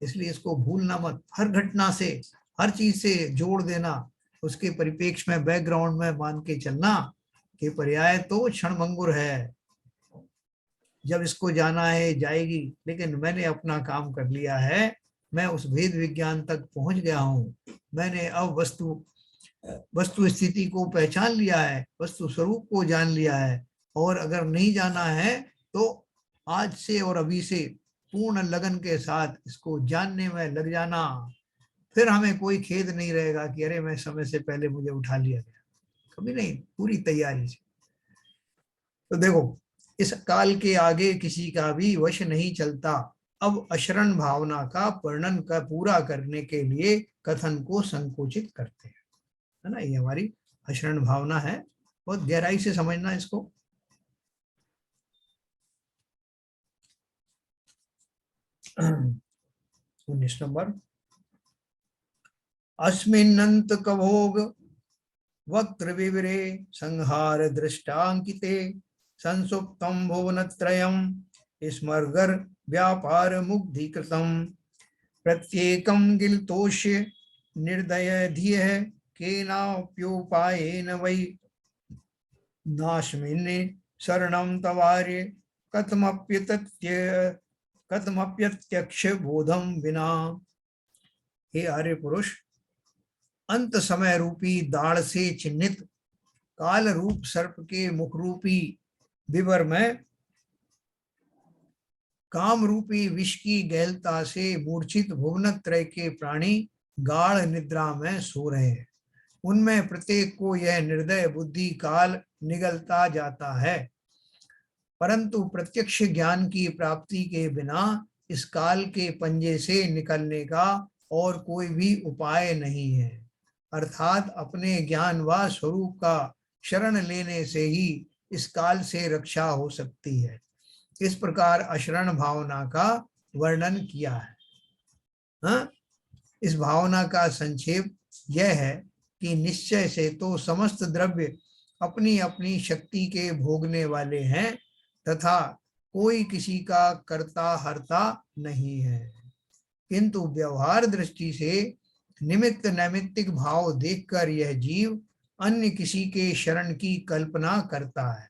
इसलिए इसको भूलना मत। हर घटना से, हर चीज से जोड़ देना, उसके परिप्रेक्ष्य में, बैकग्राउंड में मान के चलना कि पर्याय तो क्षणभंगुर है, जब इसको जाना है जाएगी, लेकिन मैंने अपना काम कर लिया है। मैं उस भेद विज्ञान तक पहुंच गया हूं। मैंने अब वस्तु स्थिति को पहचान लिया है, वस्तु स्वरूप को जान लिया है। और अगर नहीं जाना है तो आज से और अभी से पूर्ण लगन के साथ इसको जानने में लग जाना। फिर हमें कोई खेद नहीं रहेगा कि अरे मैं समय से पहले मुझे उठा लिया गया। कभी नहीं, पूरी तैयारी से। तो देखो, इस काल के आगे किसी का भी वश नहीं चलता। अब अशरण भावना का वर्णन का पूरा करने के लिए कथन को संकोचित करते हैं, है ना। ये हमारी अशरण भावना है, बहुत गहराई से समझना इसको। 19 नंबर। अस्मिन्नंत कभोग वक्त्र विवरे संहार दृष्टांकिते संसुप्तम भुवनत्रयम् स्मर्गर व्यापार मुग्धीकृतम् प्रत्येकं गिलतोष्य निर्दय धियः केनाप्युपायेन वै नास्मिन् शरणं तवार्य कथमप्यत्यक्ष बोधम विना। हे आर्य पुरुष, अंत समय रूपी दाढ़ से चिन्हित काल रूप सर्प के मुख रूपी विवर में काम रूपी विष की गहलता से मूर्छित भुवनत्रय के प्राणी गाढ़ निद्रा में सो रहे हैं। उनमें प्रत्येक को यह निर्दय बुद्धि काल निगलता जाता है, परंतु प्रत्यक्ष ज्ञान की प्राप्ति के बिना इस काल के पंजे से निकलने का और कोई भी उपाय नहीं है। अर्थात अपने ज्ञान व स्वरूप का शरण लेने से ही इस काल से रक्षा हो सकती है। इस प्रकार अशरण भावना का वर्णन किया है। हाँ? इस भावना का संक्षेप यह है कि निश्चय से तो समस्त द्रव्य अपनी अपनी शक्ति के भोगने वाले हैं, तथा कोई किसी का कर्ता हर्ता नहीं है, किंतु व्यवहार दृष्टि से निमित्त नैमित्तिक भाव देखकर यह जीव अन्य किसी के शरण की कल्पना करता है।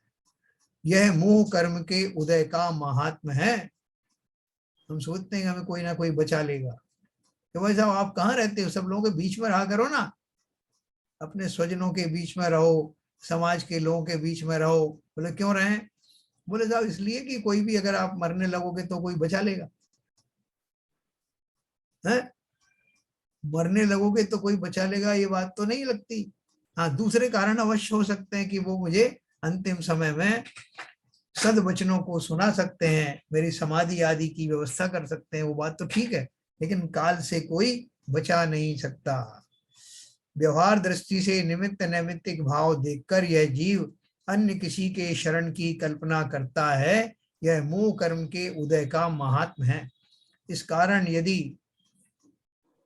यह मोह कर्म के उदय का महात्म है। हम सोचते हैं कि हमें कोई ना कोई बचा लेगा। तो भाई साहब, आप कहाँ रहते हो? सब लोगों के बीच में रहा करो ना, अपने स्वजनों के बीच में रहो, समाज के लोगों के बीच में रहो। बोले क्यों रहे? बोले साहब इसलिए कि कोई भी अगर आप मरने लगोगे तो कोई बचा लेगा है। मरने लगोगे तो कोई बचा लेगा, ये बात तो नहीं लगती। हाँ, दूसरे कारण अवश्य हो सकते हैं कि वो मुझे अंतिम समय में सद्वचनों को सुना सकते हैं, मेरी समाधि आदि की व्यवस्था कर सकते हैं, वो बात तो ठीक है, लेकिन काल से कोई बचा नहीं सकता। व्यवहार दृष्टि से निमित्त नैमित्तिक भाव देखकर यह जीव अन्य किसी के शरण की कल्पना करता है। यह मोह कर्म के उदय का महात्म है। इस कारण यदि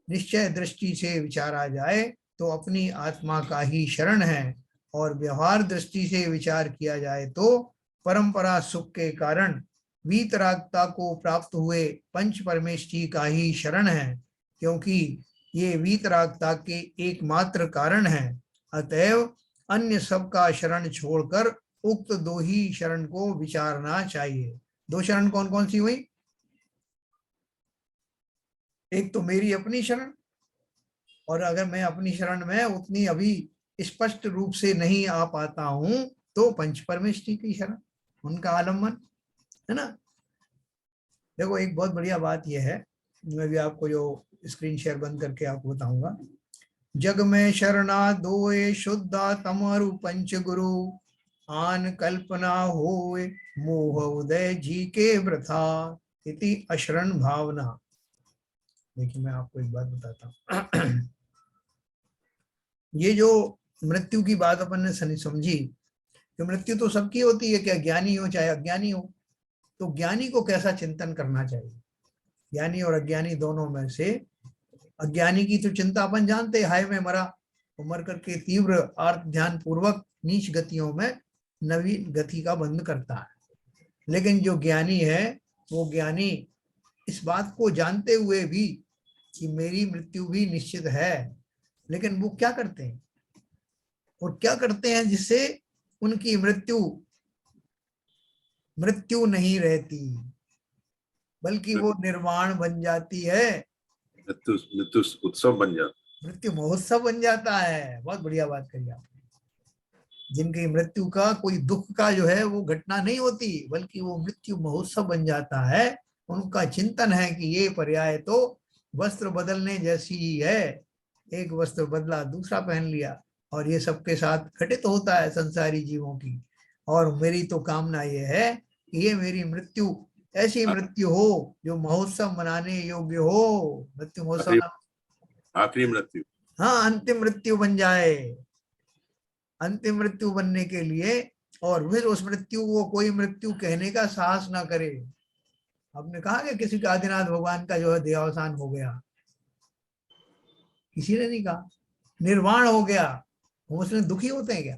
निश्चय दृष्टि से विचारा जाए तो अपनी आत्मा का ही शरण है, और व्यवहार दृष्टि से विचार किया जाए तो परंपरा सुख के कारण वीतरागता को प्राप्त हुए पंच परमेष्ठी का ही शरण है, क्योंकि ये वीतरागता के एकमात्र कारण है। अतएव अन्य सब का शरण छोड़कर उक्त दो ही शरण को विचारना चाहिए। दो शरण कौन कौन सी हुई? एक तो मेरी अपनी शरण, और अगर मैं अपनी शरण में उतनी अभी स्पष्ट रूप से नहीं आ पाता हूं तो पंच परमेष्ठी की शरण, उनका आलम्बन, है ना। देखो एक बहुत बढ़िया बात यह है, मैं भी आपको जो स्क्रीन शेयर बंद करके आपको बताऊंगा। जग में शरणा दोए शुद्धा तमरु पंच गुरु, आन कल्पना होए मोह उदय जी के वृथा इति अशरण भावना। देखिए मैं आपको एक बात बताता हूँ। ये जो मृत्यु की बात अपन ने समझी, कि मृत्यु तो सबकी होती है, क्या ज्ञानी हो चाहे अज्ञानी हो। तो ज्ञानी को कैसा चिंतन करना चाहिए? ज्ञानी और अज्ञानी दोनों में से अज्ञानी की तो चिंता अपन जानते, हाय मैं मरा, तो मर करके तीव्र आर्त ध्यान पूर्वक नीच गतियों में नवीन गति का बंध करता है। लेकिन जो ज्ञानी है, वो ज्ञानी इस बात को जानते हुए भी कि मेरी मृत्यु भी निश्चित है, लेकिन वो क्या करते हैं, और क्या करते हैं जिससे उनकी मृत्यु नहीं रहती, बल्कि वो निर्वाण बन जाती है, मृत्यु मृत्यु उत्सव बन जाता, मृत्यु महोत्सव बन जाता है। बहुत बढ़िया बात कही आपने। जिनकी मृत्यु का कोई दुख का जो है वो घटना नहीं होती, बल्कि वो मृत्यु महोत्सव बन जाता है। उनका चिंतन है कि ये पर्याय तो वस्त्र बदलने जैसी ही है, एक वस्त्र बदला दूसरा पहन लिया, और ये सबके साथ घटित होता है संसारी जीवों की। और मेरी तो कामना ये है कि ये मेरी मृत्यु ऐसी मृत्यु हो जो महोत्सव मनाने योग्य हो। मृत्यु महोत्सव ना, आखिरी मृत्यु, हाँ, अंतिम मृत्यु बन जाए। अंतिम मृत्यु बनने के लिए, और फिर उस मृत्यु को कोई मृत्यु कहने का साहस ना करे। आपने कहा कि किसी का आदिनाथ भगवान का जो है देहावसान हो गया, किसी ने नहीं कहा, निर्वाण हो गया। वो उसमें दुखी होते हैं क्या?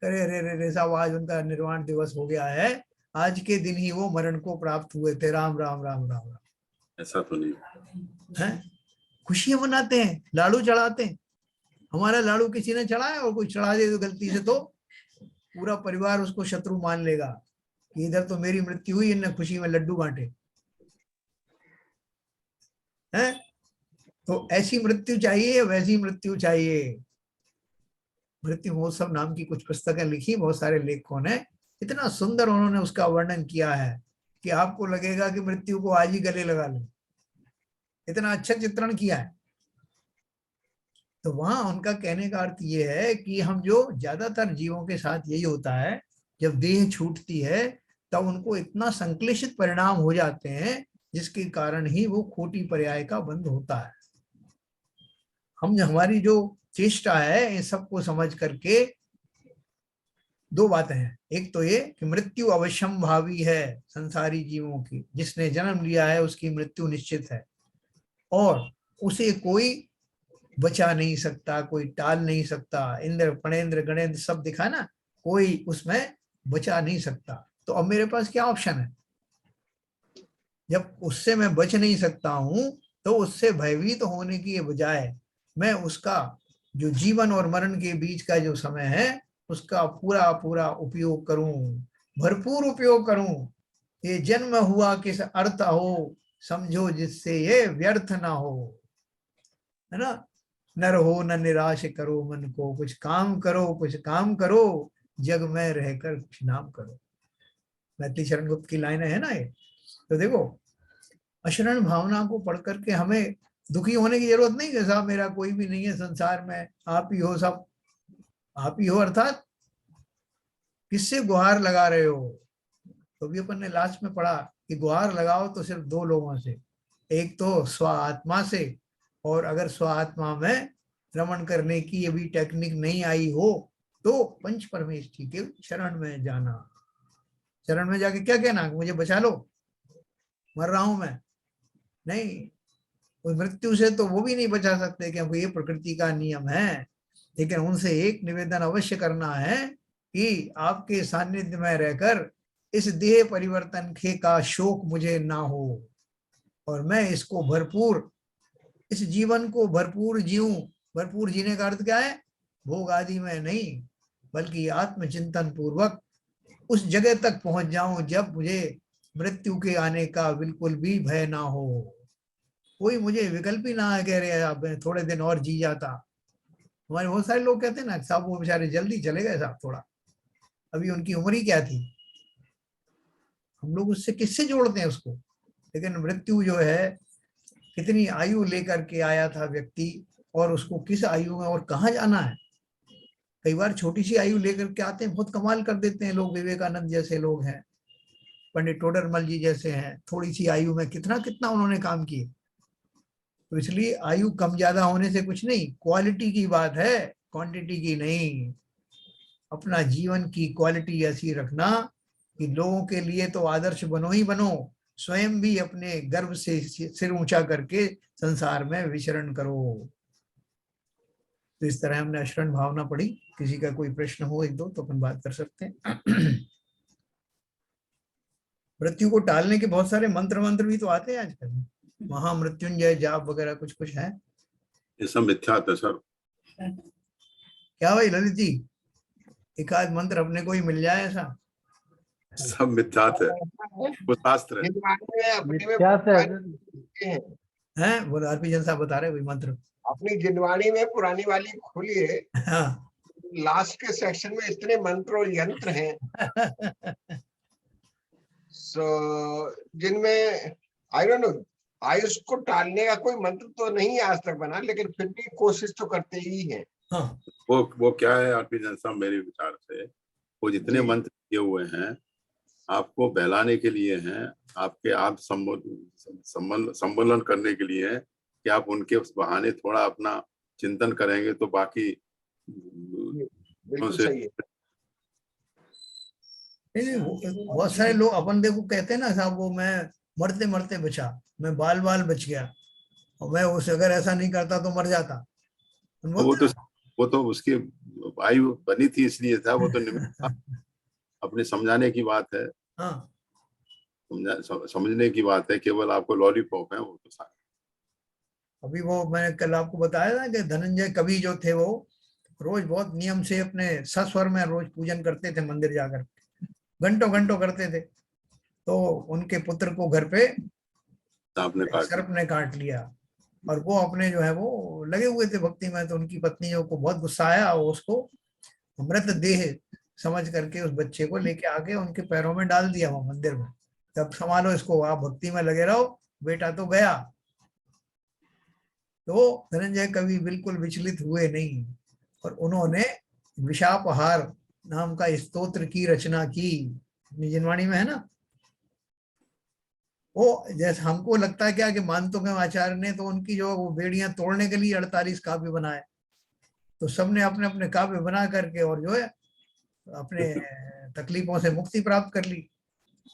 अरे रे रे रे साहब, आज उनका निर्वाण दिवस हो गया है, आज के दिन ही वो मरण को प्राप्त हुए थे, राम राम राम राम राम। ऐसा तो नहीं है, खुशियां मनाते हैं, लाड़ू चढ़ाते हैं। हमारा लाड़ू किसी ने चढ़ाया और कोई चढ़ा दे तो गलती से, तो पूरा परिवार उसको शत्रु मान लेगा कि इधर तो मेरी मृत्यु हुई, इनने खुशी में लड्डू बांटे हैं। तो ऐसी मृत्यु चाहिए, वैसी मृत्यु चाहिए। मृत्यु महोत्सव नाम की कुछ पुस्तकें लिखी बहुत सारे लेखकों ने, इतना सुंदर उन्होंने उसका वर्णन किया है कि आपको लगेगा कि मृत्यु को आज ही गले लगा लो, इतना अच्छा चित्रण किया है। तो वहां उनका कहने का अर्थ ये है कि हम जो ज्यादातर जीवों के साथ यही होता है, जब देह छूटती है तब उनको इतना संक्लेशित परिणाम हो जाते हैं, जिसके कारण ही वो खोटी पर्याय का बंध होता है। हम हमारी जो चेष्टा है इन सबको समझ करके, दो बातें हैं। एक तो ये कि मृत्यु अवश्यम भावी है संसारी जीवों की, जिसने जन्म लिया है उसकी मृत्यु निश्चित है, और उसे कोई बचा नहीं सकता, कोई टाल नहीं सकता। इंद्र फणेन्द्र गणेन्द्र सब दिखा ना, कोई उसमें बचा नहीं सकता। तो अब मेरे पास क्या ऑप्शन है? जब उससे मैं बच नहीं सकता हूं, तो उससे भयभीत होने की बजाय मैं उसका जो जीवन और मरण के बीच का जो समय है, उसका पूरा पूरा उपयोग करूं, भरपूर उपयोग करूं। ये जन्म हुआ किस अर्थ हो, समझो जिससे ये व्यर्थ ना हो, है ना। नर हो न निराश करो मन को, कुछ काम करो कुछ काम करो, जग में रहकर कुछ नाम करो। मैथिली शरण गुप्त की लाइन है ना ये। तो देखो, अशरण भावना को पढ़ करके हमें दुखी होने की जरूरत नहीं कि साहब मेरा कोई भी नहीं है संसार में, आप ही हो सब, आप ही हो, अर्थात किससे गुहार लगा रहे हो? तो भी अपन ने लास्ट में पढ़ा कि गुहार लगाओ तो सिर्फ दो लोगों से, एक तो स्व आत्मा से, और अगर स्व आत्मा में रमण करने की अभी टेक्निक नहीं आई हो तो पंच परमेष्ठी के शरण में जाना। शरण में जाके क्या कहना, मुझे बचा लो, मर रहा हूं मैं? नहीं, उस मृत्यु से तो वो भी नहीं बचा सकते क्योंकि ये प्रकृति का नियम है, लेकिन उनसे एक निवेदन अवश्य करना है कि आपके सानिध्य में रहकर इस देह परिवर्तन के का शोक मुझे ना हो, और मैं इसको भरपूर, इस जीवन को भरपूर जीऊं। भरपूर जीने का अर्थ क्या है? भोग आदि में नहीं, बल्कि आत्मचिंतन पूर्वक उस जगह तक पहुंच जाऊं जब मुझे मृत्यु के आने का बिल्कुल भी भय ना हो। कोई मुझे विकल्प ही ना है कह रहे आप थोड़े दिन और जी जाता। हमारे बहुत सारे लोग कहते हैं ना साहब वो बेचारे जल्दी चले गए साहब, थोड़ा अभी उनकी उम्र ही क्या थी। हम लोग उससे किससे जोड़ते हैं उसको? लेकिन मृत्यु जो है, कितनी आयु लेकर के आया था व्यक्ति, और उसको किस आयु में और कहाँ जाना है। कई बार छोटी सी आयु लेकर के आते हैं, बहुत कमाल कर देते हैं लोग, विवेकानंद जैसे लोग हैं, पंडित टोडरमल जी जैसे हैं, थोड़ी सी आयु में कितना कितना उन्होंने काम किए। तो इसलिए आयु कम ज्यादा होने से कुछ नहीं, क्वालिटी की बात है, क्वांटिटी की नहीं। अपना जीवन की क्वालिटी ऐसी रखना कि लोगों के लिए तो आदर्श बनो ही बनो, स्वयं भी अपने गर्व से सिर ऊंचा करके संसार में विचरण करो। तो इस तरह हमने अशरण भावना पढ़ी। किसी का कोई प्रश्न हो एक दो तो अपन बात कर सकते हैं। मृत्यु को टालने के बहुत सारे मंत्र मंत्र भी तो आते हैं आजकल, महामृत्युंजय जाप वगैरह कुछ कुछ है। ये सब मिथ्या है सर। क्या भाई ललित जी, एक आध मंत्र अपने को ही मिल जाए ऐसा? सब मिथ्या है, वो शास्त्र है। हैं वो आरपी जन साहब बता रहे कोई मंत्र? अपनी जिनवाणी में पुरानी वाली खोलिए, हाँ। लास्ट के सेक्शन में इतने मंत्र और यंत्र हैं सो जिनमें आई डोंट नो, आयुष को टालने का कोई मंत्र तो नहीं आज तक बना, लेकिन फिर भी कोशिश तो करते ही हैं। हाँ। वो क्या है आरपी जन साहब, मेरे विचार से वो जितने मंत्र किए हुए हैं आपको बहलाने के लिए हैं, आपके आप सम्मेलन करने के लिए है कि आप उनके उस बहाने थोड़ा अपना चिंतन करेंगे तो बाकी बिल्कुल सही है। नहीं बहुत सारे लोग अपन देखो कहते हैं ना साहब वो मैं मरते मरते बचा, मैं बाल बाल बच गया, और मैं उसे अगर ऐसा नहीं करता तो मर जाता। वो तो उसकी आयु बनी थी इसलिए था, वो तो निमित्त था, अपने समझाने की बात है। हाँ। समझने की बात है, केवल आपको लॉलीपॉप है वो तो सारे। अभी वो मैंने कल आपको बताया था कि धनंजय कवि जो थे वो रोज बहुत नियम से अपने सस्वर में रोज पूजन करते थे, मंदिर जाकर घंटों घंटों करते थे। तो उनके पुत्र को घर पे सर्प ने काट लिया, और वो अपने जो है वो लगे हुए थे भक्ति में, तो उनकी पत्नियों को बहुत गुस्सा आया, और उसको मृत देह समझ करके उस बच्चे को लेके आके उनके पैरों में डाल दिया वो मंदिर में, तब संभालो इसको, आप भक्ति में लगे रहो, बेटा तो गया। तो धनंजय कवि बिल्कुल विचलित हुए नहीं, और उन्होंने विशापहार नाम का स्तोत्र की रचना की, अपनी जिनवाणी में है ना। वो जैसे हमको लगता है क्या कि मानतो के आचार्य ने तो उनकी जो वो बेड़ियां तोड़ने के लिए 48 काव्य बनाए, तो सबने अपने अपने काव्य बना करके और जो है अपने तकलीफों से मुक्ति प्राप्त कर ली।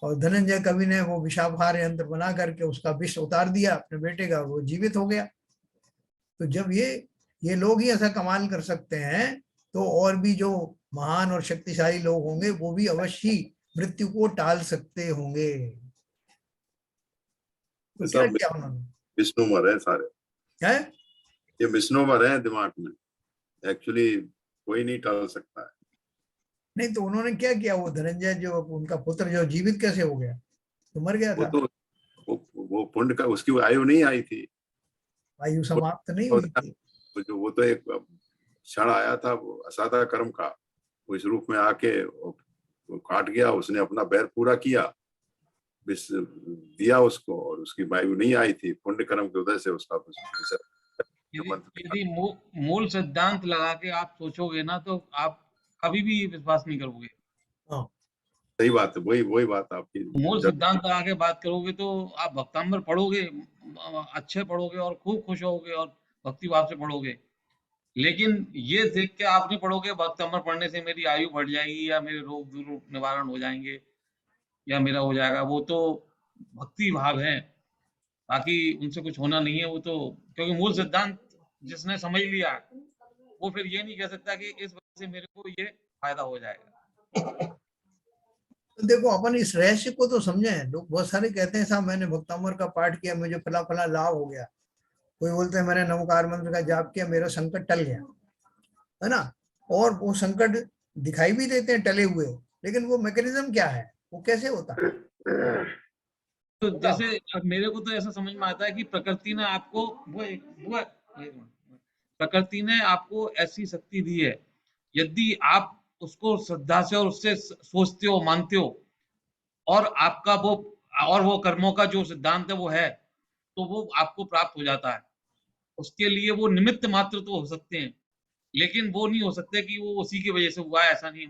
और धनंजय कवि ने वो विषापहार यंत्र बना करके उसका विष उतार दिया अपने बेटे का, वो जीवित हो गया। तो जब ये लोग ही ऐसा कमाल कर सकते हैं, तो और भी जो महान और शक्तिशाली लोग होंगे वो भी अवश्य मृत्यु को टाल सकते होंगे। तो क्या किया उन्होंने? मिसनोमर है सारे, क्या है ये मिसनोमर है दिमाग में, एक्चुअली कोई नहीं टाल सकता है। नहीं तो उन्होंने क्या किया, वो धनंजय जो उनका पुत्र जो जीवित कैसे हो गया? तो मर गया था। वो पुण्य का, उसकी आयु नहीं आई थी, आयु समाप्त नहीं हुई थी। वो तो एक क्षण आया था वो असाधा कर्म का, वो इस रूप में आके वो काट गया, उसने अपना बैर पूरा किया, विष दिया उसको और उसकी वायु नहीं आई थी, पुण्य कर्म के उदय से उसका यदि मूल सिद्धांत लगा के आप सोचोगे ना तो आप कभी भी विश्वास नहीं करोगे। हाँ, सही बात है, वही बात आपकी। मूल सिद्धांत लगा के बात करोगे तो आप भक्तांबर पढ़ोगे, अच्छे पढ़ोगे और खूब खुश होगे और भक्ति भाव से पढ़ोगे। लेकिन ये देख के आप नहीं पढ़ोगे भक्तांबर पढ़ने से मेरी आयु बढ़ जाएगी या मेरे रोग दूर निवारण हो जाएंगे या मेरा हो जाएगा। वो तो भक्ति भाव है, बाकी उनसे कुछ होना नहीं है। वो तो क्योंकि मूल सिद्धांत जिसने समझ लिया वो फिर ये नहीं कह सकता कि इस वजह से मेरे को ये फायदा हो जाएगा। तो देखो अपन इस रहस्य को तो समझे। लोग बहुत सारे कहते हैं साहब मैंने भक्तामर का पाठ किया मुझे फला फला लाभ हो गया, कोई बोलते हैं मैंने नमोकार मंत्र का जाप किया मेरा संकट टल गया, है ना। और वो संकट दिखाई भी देते हैं टले हुए, लेकिन वो मैकेनिज्म क्या है, वो कैसे होता है? तो जैसे अब मेरे को तो ऐसा समझ में आता है कि प्रकृति ने आपको प्रकृति ने आपको ऐसी शक्ति दी है, यदि आप उसको श्रद्धा से और उससे सोचते हो, मानते हो और आपका वो कर्मों का जो सिद्धांत है वो है, तो वो आपको प्राप्त हो जाता है। उसके लिए वो निमित्त मात्र तो हो सकते हैं, लेकिन वो नहीं हो सकते कि वो उसी की वजह से हुआ है, ऐसा नहीं।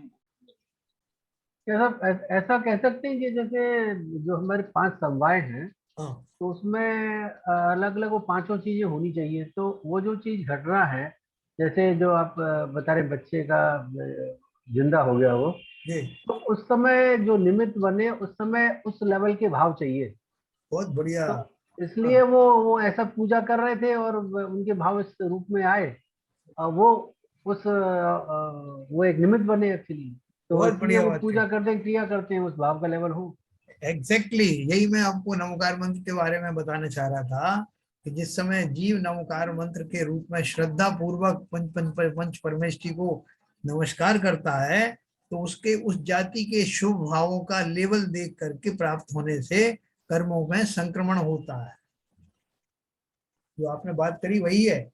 ऐसा कह सकते हैं कि जैसे जो हमारे 5 समवाय हैं हाँ, तो उसमें अलग अलग वो पांचों चीजें होनी चाहिए। तो वो जो चीज घट रहा है, जैसे जो आप बता रहे बच्चे का जिंदा हो गया वो, जी तो उस समय जो निमित्त बने उस समय उस लेवल के भाव चाहिए। बहुत बढ़िया। तो इसलिए वो ऐसा पूजा कर रहे थे और उनके भाव इस रूप में आए और वो एक निमित्त बने एक्चुअली। तो बहुत इसलिए बढ़िया वो बात पूजा है। करते हैं, क्रिया करते हैं, उस भाव का लेवल हो। एग्जैक्टली यही मैं आपको नमोकार मंत्र के बारे में बताना चाह रहा था कि जिस समय जीव नमोकार मंत्र के रूप में श्रद्धा पूर्वक पंच परमेष्ठी को नमस्कार करता है तो उसके उस जाति के शुभ भावों का लेवल देख करके प्राप्त होने से कर्मों में संक्रमण होता है। जो आपने बात करी वही है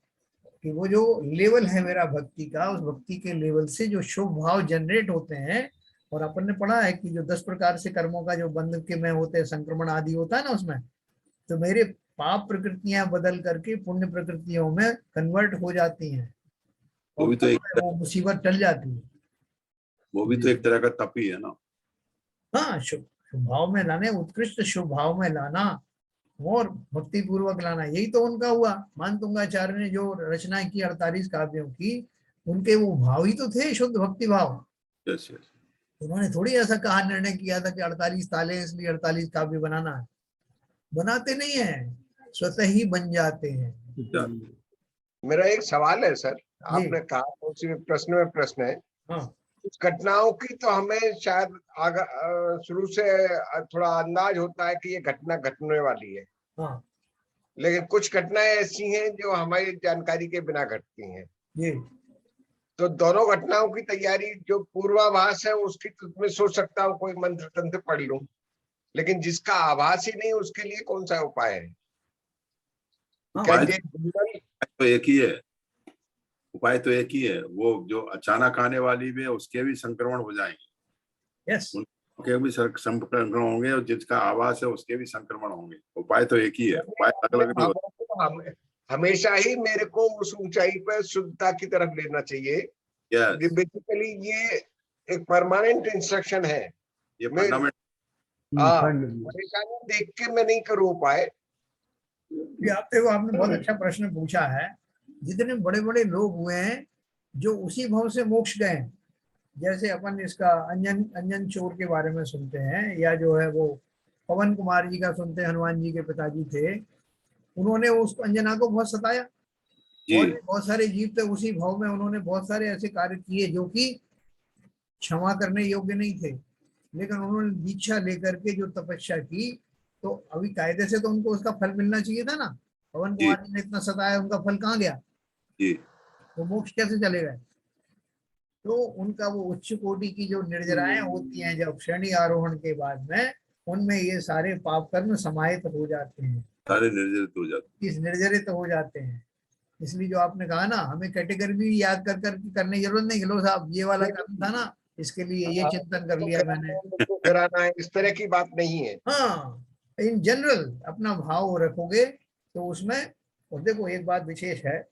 कि वो जो लेवल है मेरा भक्ति का, उस भक्ति के लेवल से जो शुभ भाव जनरेट होते हैं। और अपन ने पढ़ा है कि जो 10 प्रकार से कर्मों का जो बंध के में होते हैं, संक्रमण आदि होता है ना उसमें, तो मेरे पाप प्रकृतियां बदल करके पुण्य प्रकृतियों में कन्वर्ट हो जाती हैं वो और भी तो वो मुसीबत टल जाती है। वो भी तो एक तरह का तप ही है ना। हाँ, शुभ शुभ भाव में लाने, उत्कृष्ट शुभ भाव में लाना और भक्ति पूर्वक लाना, यही तो उनका हुआ। मानतुंगाचार्य ने जो रचना की 48 काव्यों की, उनके वो भाव ही तो थे शुद्ध भक्ति भाव। Yes yes. उन्होंने थोड़ी ऐसा कहा, निर्णय किया था कि 48 ताले इसलिए 48 काव्य बनाना है। बनाते नहीं है, स्वतः ही बन जाते हैं। मेरा एक सवाल है सर, जी। आपने कहा उसी में प्रश्न है। हाँ, कुछ घटनाओं की तो हमें शायद शुरू से थोड़ा अंदाज होता है कि ये घटना घटने वाली है, हाँ, लेकिन कुछ घटनाएं ऐसी हैं जो हमारी जानकारी के बिना घटती हैं। जी। तो दोनों घटनाओं की तैयारी, जो पूर्वाभास है उसकी तो मैं सोच सकता हूँ कोई मंत्र तंत्र पढ़ लूं, लेकिन जिसका आभास ही नहीं उसके लिए कौन सा उपाय है? हाँ, क्या उपाय ये गूगल तो एक ही है, उपाय तो एक ही है। वो जो अचानक आने वाली भी है उसके भी संक्रमण हो जाएंगे, यस, उनके भी संक्रमण होंगे और जिसका आवास है उसके भी संक्रमण होंगे। उपाय तो एक ही है, उपाय अलग अलग नहीं होते। हमेशा ही मेरे को उस ऊंचाई पर शुद्धता की तरफ लेना चाहिए। यस, बेसिकली ये एक परमानेंट इंस्ट्रक्शन है। ये फंडामेंट। परेशानी देख के मैं नहीं करूँ उपाय। आपने बहुत अच्छा प्रश्न पूछा है। जितने बड़े बड़े लोग हुए हैं जो उसी भाव से मोक्ष गए, जैसे अपन इसका अंजन चोर के बारे में सुनते हैं, या जो है वो पवन कुमार जी का सुनते हैं, हनुमान जी के पिताजी थे, उन्होंने उस अंजना को बहुत सताया और जी बहुत सारे जीव थे उसी भाव में, उन्होंने बहुत सारे ऐसे कार्य किए जो कि क्षमा करने योग्य नहीं थे, लेकिन उन्होंने दीक्षा लेकर के जो तपस्या की, तो अभी कायदे से तो उनको उसका फल मिलना चाहिए था ना। पवन जी कुमार जी ने इतना सताया, उनका फल कहाँ गया? जी। वो मोक्ष कैसे चले गए? तो उनका वो उच्च कोटि की जो निर्जराएं होती हैं जब श्रेणी आरोहण के बाद में, उनमें ये सारे पाप कर्म समाहित हो जाते हैं, सारे निर्जरित हो जाते इस निर्जरित हो जाते हैं। इसलिए जो आपने कहा ना, हमें कैटेगरी भी याद कर करने की जरूरत नहीं। लो साहब ये वाला कर्म था ना, इसके लिए ये चिंतन कर लिया मैंने। तो कराना है, इस तरह की बात नहीं है। हाँ, इन जनरल अपना भाव रखोगे तो उसमें, और देखो एक बात विशेष है,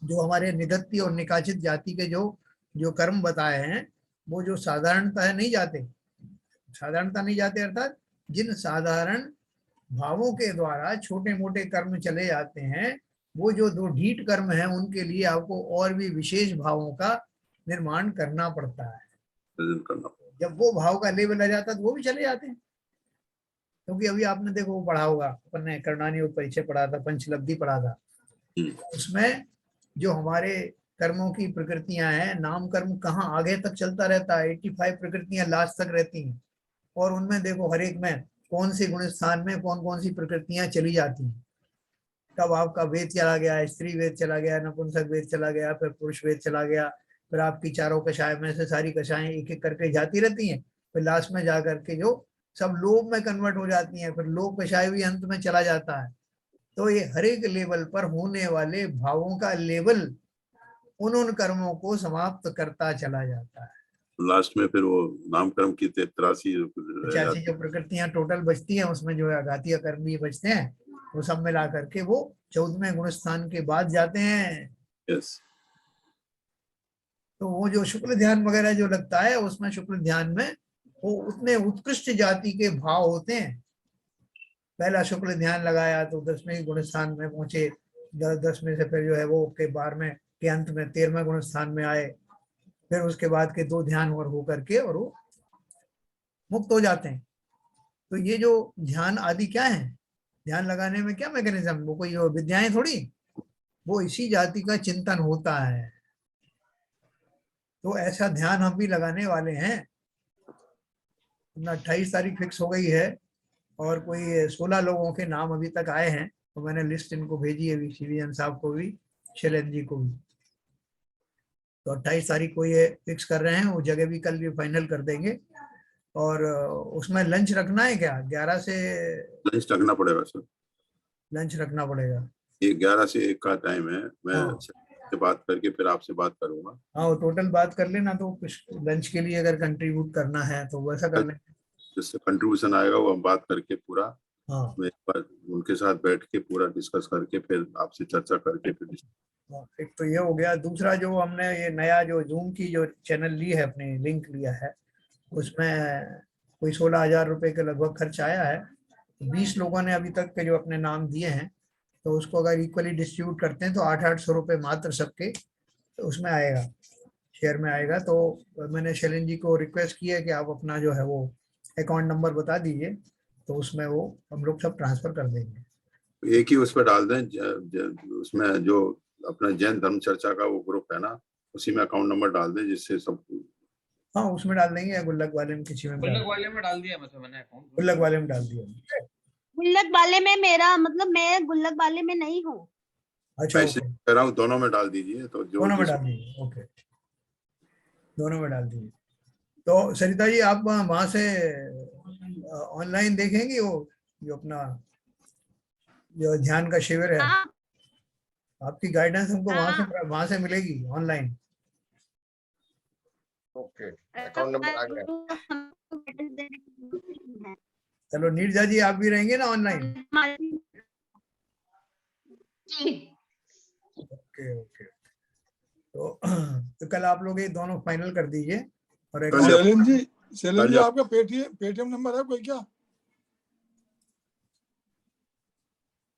जो हमारे निधत्ती और निकाचित जाति के जो जो कर्म बताए हैं, वो जो साधारणतः नहीं जाते, साधारणता नहीं जाते अर्थात जिन साधारण भावों के द्वारा छोटे मोटे कर्म चले जाते हैं, वो जो दो ढीठ कर्म हैं उनके लिए आपको और भी विशेष भावों का निर्माण करना पड़ता है। सृजन करना। जब वो भाव का लेवल आ जाता है तो वो भी चले जाते हैं। क्योंकि अभी आपने देखो वो पढ़ा होगा, अपन ने करणानी और परिचय पढ़ा था, पंचलब्धि पढ़ा था, उसमें जो हमारे कर्मों की प्रकृतियां हैं, नाम कर्म कहाँ आगे तक चलता रहता है, 85 प्रकृतियां लास्ट तक रहती हैं, और उनमें देखो हर एक में कौन से गुण स्थान में कौन कौन सी प्रकृतियां चली जाती हैं। कब आपका वेद चला गया, स्त्री वेद चला गया, नपुंसक वेद चला गया, फिर पुरुष वेद चला गया, फिर आपकी चारों कषाय में से सारी कषाएं एक एक करके जाती रहती हैं, फिर लास्ट में जा करके जो सब लोभ में कन्वर्ट हो जाती हैं, फिर लोभ कषाय भी अंत में चला जाता है। तो ये हर एक लेवल पर होने वाले भावों का लेवल उन कर्मों को समाप्त करता चला जाता है। लास्ट में फिर वो नामकर्म की 83 जो प्रकृतियां टोटल बचती हैं, उसमें जो है घातीय कर्म भी बचते हैं, वो सब मिला करके वो 14वें गुण स्थान के बाद जाते हैं। यस। तो वो जो शुक्ल ध्यान वगैरह जो लगता है, उसमें शुक्ल ध्यान में वो उतने उत्कृष्ट जाति के भाव होते हैं। पहला शुक्ल ध्यान लगाया तो 10वें गुण स्थान में पहुंचे, 10 में से फिर जो है वो के 12वें के अंत में 13वें गुण स्थान में आए, फिर उसके बाद के 2 ध्यान और हो करके और वो मुक्त हो जाते हैं। तो ये जो ध्यान आदि क्या है, ध्यान लगाने में क्या मैकेनिज्म, वो कोई विद्याएं थोड़ी, वो इसी जाति का चिंतन होता है। तो ऐसा ध्यान हम भी लगाने वाले हैं। 28 तारीख फिक्स हो गई है और कोई 16 लोगों के नाम अभी तक आए हैं, तो मैंने लिस्ट इनको भेजी है, सीवीएन साहब को भी, शैलेंद्र जी को भी। तो 28 तारीख को ये फिक्स कर रहे हैं, वो जगह भी कल भी फाइनल कर देंगे। और उसमें लंच रखना है क्या? 11 से लंच रखना पड़ेगा सर, लंच रखना पड़ेगा। ये 11 से 1 का टाइम है। मैं से बात करके फिर आपसे बात करूंगा। हाँ, वो टोटल बात कर लेना, तो कुछ लंच के लिए अगर कंट्रीब्यूट करना है तो वैसा कर लेंगे। जिससे कंट्रीब्यूशन आएगा वो हम बात करके पूरा, हाँ, मैं एक बार उनके साथ बैठ के पूरा डिस्कस करके फिर आपसे चर्चा करके फिर एक तो ये हो गया। दूसरा जो हमने ये नया जो जूम की जो चैनल ली है, अपने लिंक लिया है, उसमें कोई 16,000 रुपए के लगभग खर्च आया है। 20 लोगों ने अभी तक के जो अपने नाम दिए हैं, तो उसको अगर इक्वली डिस्ट्रीब्यूट करते हैं तो 800 रुपये मात्र सबके तो उसमें आएगा, शेयर में आएगा। तो मैंने शैलेंद्र जी को रिक्वेस्ट की है कि आप अपना जो है वो अकाउंट नंबर बता दीजिए, तो उसमें वो हम लोग सब ट्रांसफर कर देंगे। एक ही उस पर डाल दें, उसमें जो अपना जैन धर्म चर्चा का वो ग्रुप है ना, उसी में अकाउंट नंबर डाल दें, जिससे सब। हाँ, उसमें डाल देंगे, गुल्लक वाले में किसी में, गुल्लक वाले में डाल दिया मैंने अकाउंट, गुल्लक वाले में डाल दिया। गुल्लक वाले में मेरा मतलब, मैं गुल्लक वाले में नहीं हूँ। अच्छा, मैं कह रहा हूँ दोनों में डाल दीजिए, तो जो दोनों में डाल दीजिए। ओके, दोनों में डाल दीजिए। तो सरिता जी, आप वहां से ऑनलाइन देखेंगे वो जो अपना जो ध्यान का शिविर है, आपकी गाइडेंस हमको वहां से मिलेगी ऑनलाइन। ओके, अकाउंट नंबर आ गया। चलो नीरजा जी, आप भी रहेंगे ना ऑनलाइन? Okay okay. तो कल आप लोग ये दोनों फाइनल कर दीजिए। और शैलेंद्र जी आपका पेटीएम नंबर है कोई क्या?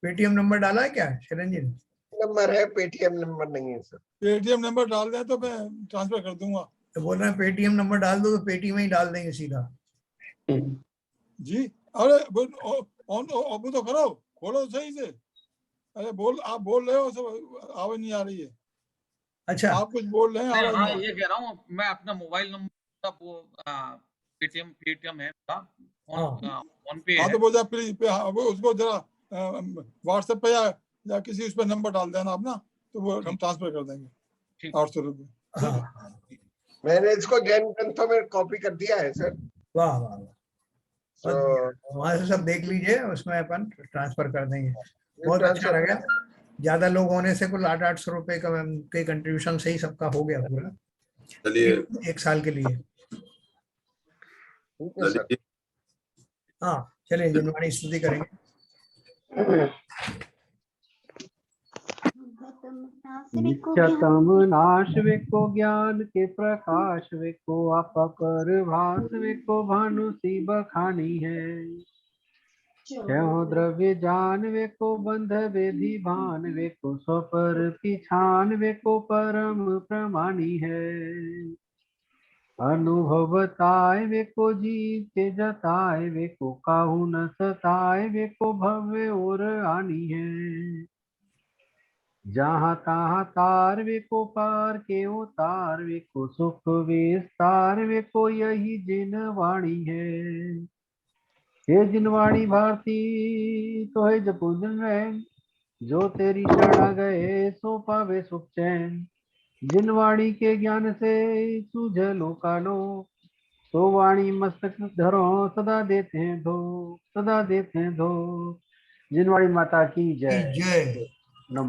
पेटीएम नंबर डाला है क्या शैलेंद्र जी? नंबर है, पेटीएम नंबर नहीं है सर। पेटीएम नंबर डाल दें तो मैं ट्रांसफर कर दूंगा। तो बोल रहे हैं पेटीएम नंबर डाल दो, तो पेटीएम ही डाल देंगे सीधा। जी, अरे ऑन अब तो करो, खोलो सही से। अरे आप बोल रहे हो, सब आवाज नहीं आ रही है। अच्छा, आप कुछ बोल रहे हैं। हाँ, ये कह रहा हूँ मैं, अपना मोबाइल नंबर वो पेटीएम है, फोन पे है। तो बोल प्लीज उसको जरा व्हाट्सएप पे या किसी उस पर नंबर डाल देना आप ना, तो वो हम ट्रांसफर कर देंगे 800 रुपये। मैंने इसको जैन ग्रंथों में कॉपी कर दिया है सर। वाह वाह, वहां से सब देख लीजिए, उसमें अपन ट्रांसफर कर देंगे। बहुत अच्छा लगा। ज्यादा लोग होने से कुल 800 रुपए का कंट्रीब्यूशन से ही सबका हो गया पूरा। चलिए एक साल के लिए। ठीक है सर। चलिए हाँ चलिए जिनवाणी स्तुति करेंगे। नित्यतम नाश वेको ज्ञान के प्रकाश वेको आपा पर भास वेको भानु सी बखानी है। क्यों द्रव्य जान वेको बंध वेधि भान वेको सो पर पिछान वेको परम प्रमाणी है। अनुभवताय वेको जीव के जताय वेको काहू न सताय वेको भव्य और आनी है। जहाँ तहाँ तार वेको पार के उतार वेको सुख विस्तार वेको यही जिन वाणी है। ये जिनवाणी भारती तो है जपुजन रैन, जो तेरी शरणा गए सो पावे सुख चैन। जिनवाणी के ज्ञान से सूझ लोकालो, तो वाणी मस्तक धरो सदा देते हैं धो, सदा देते हैं धो। जिनवाणी माता की जय। जय।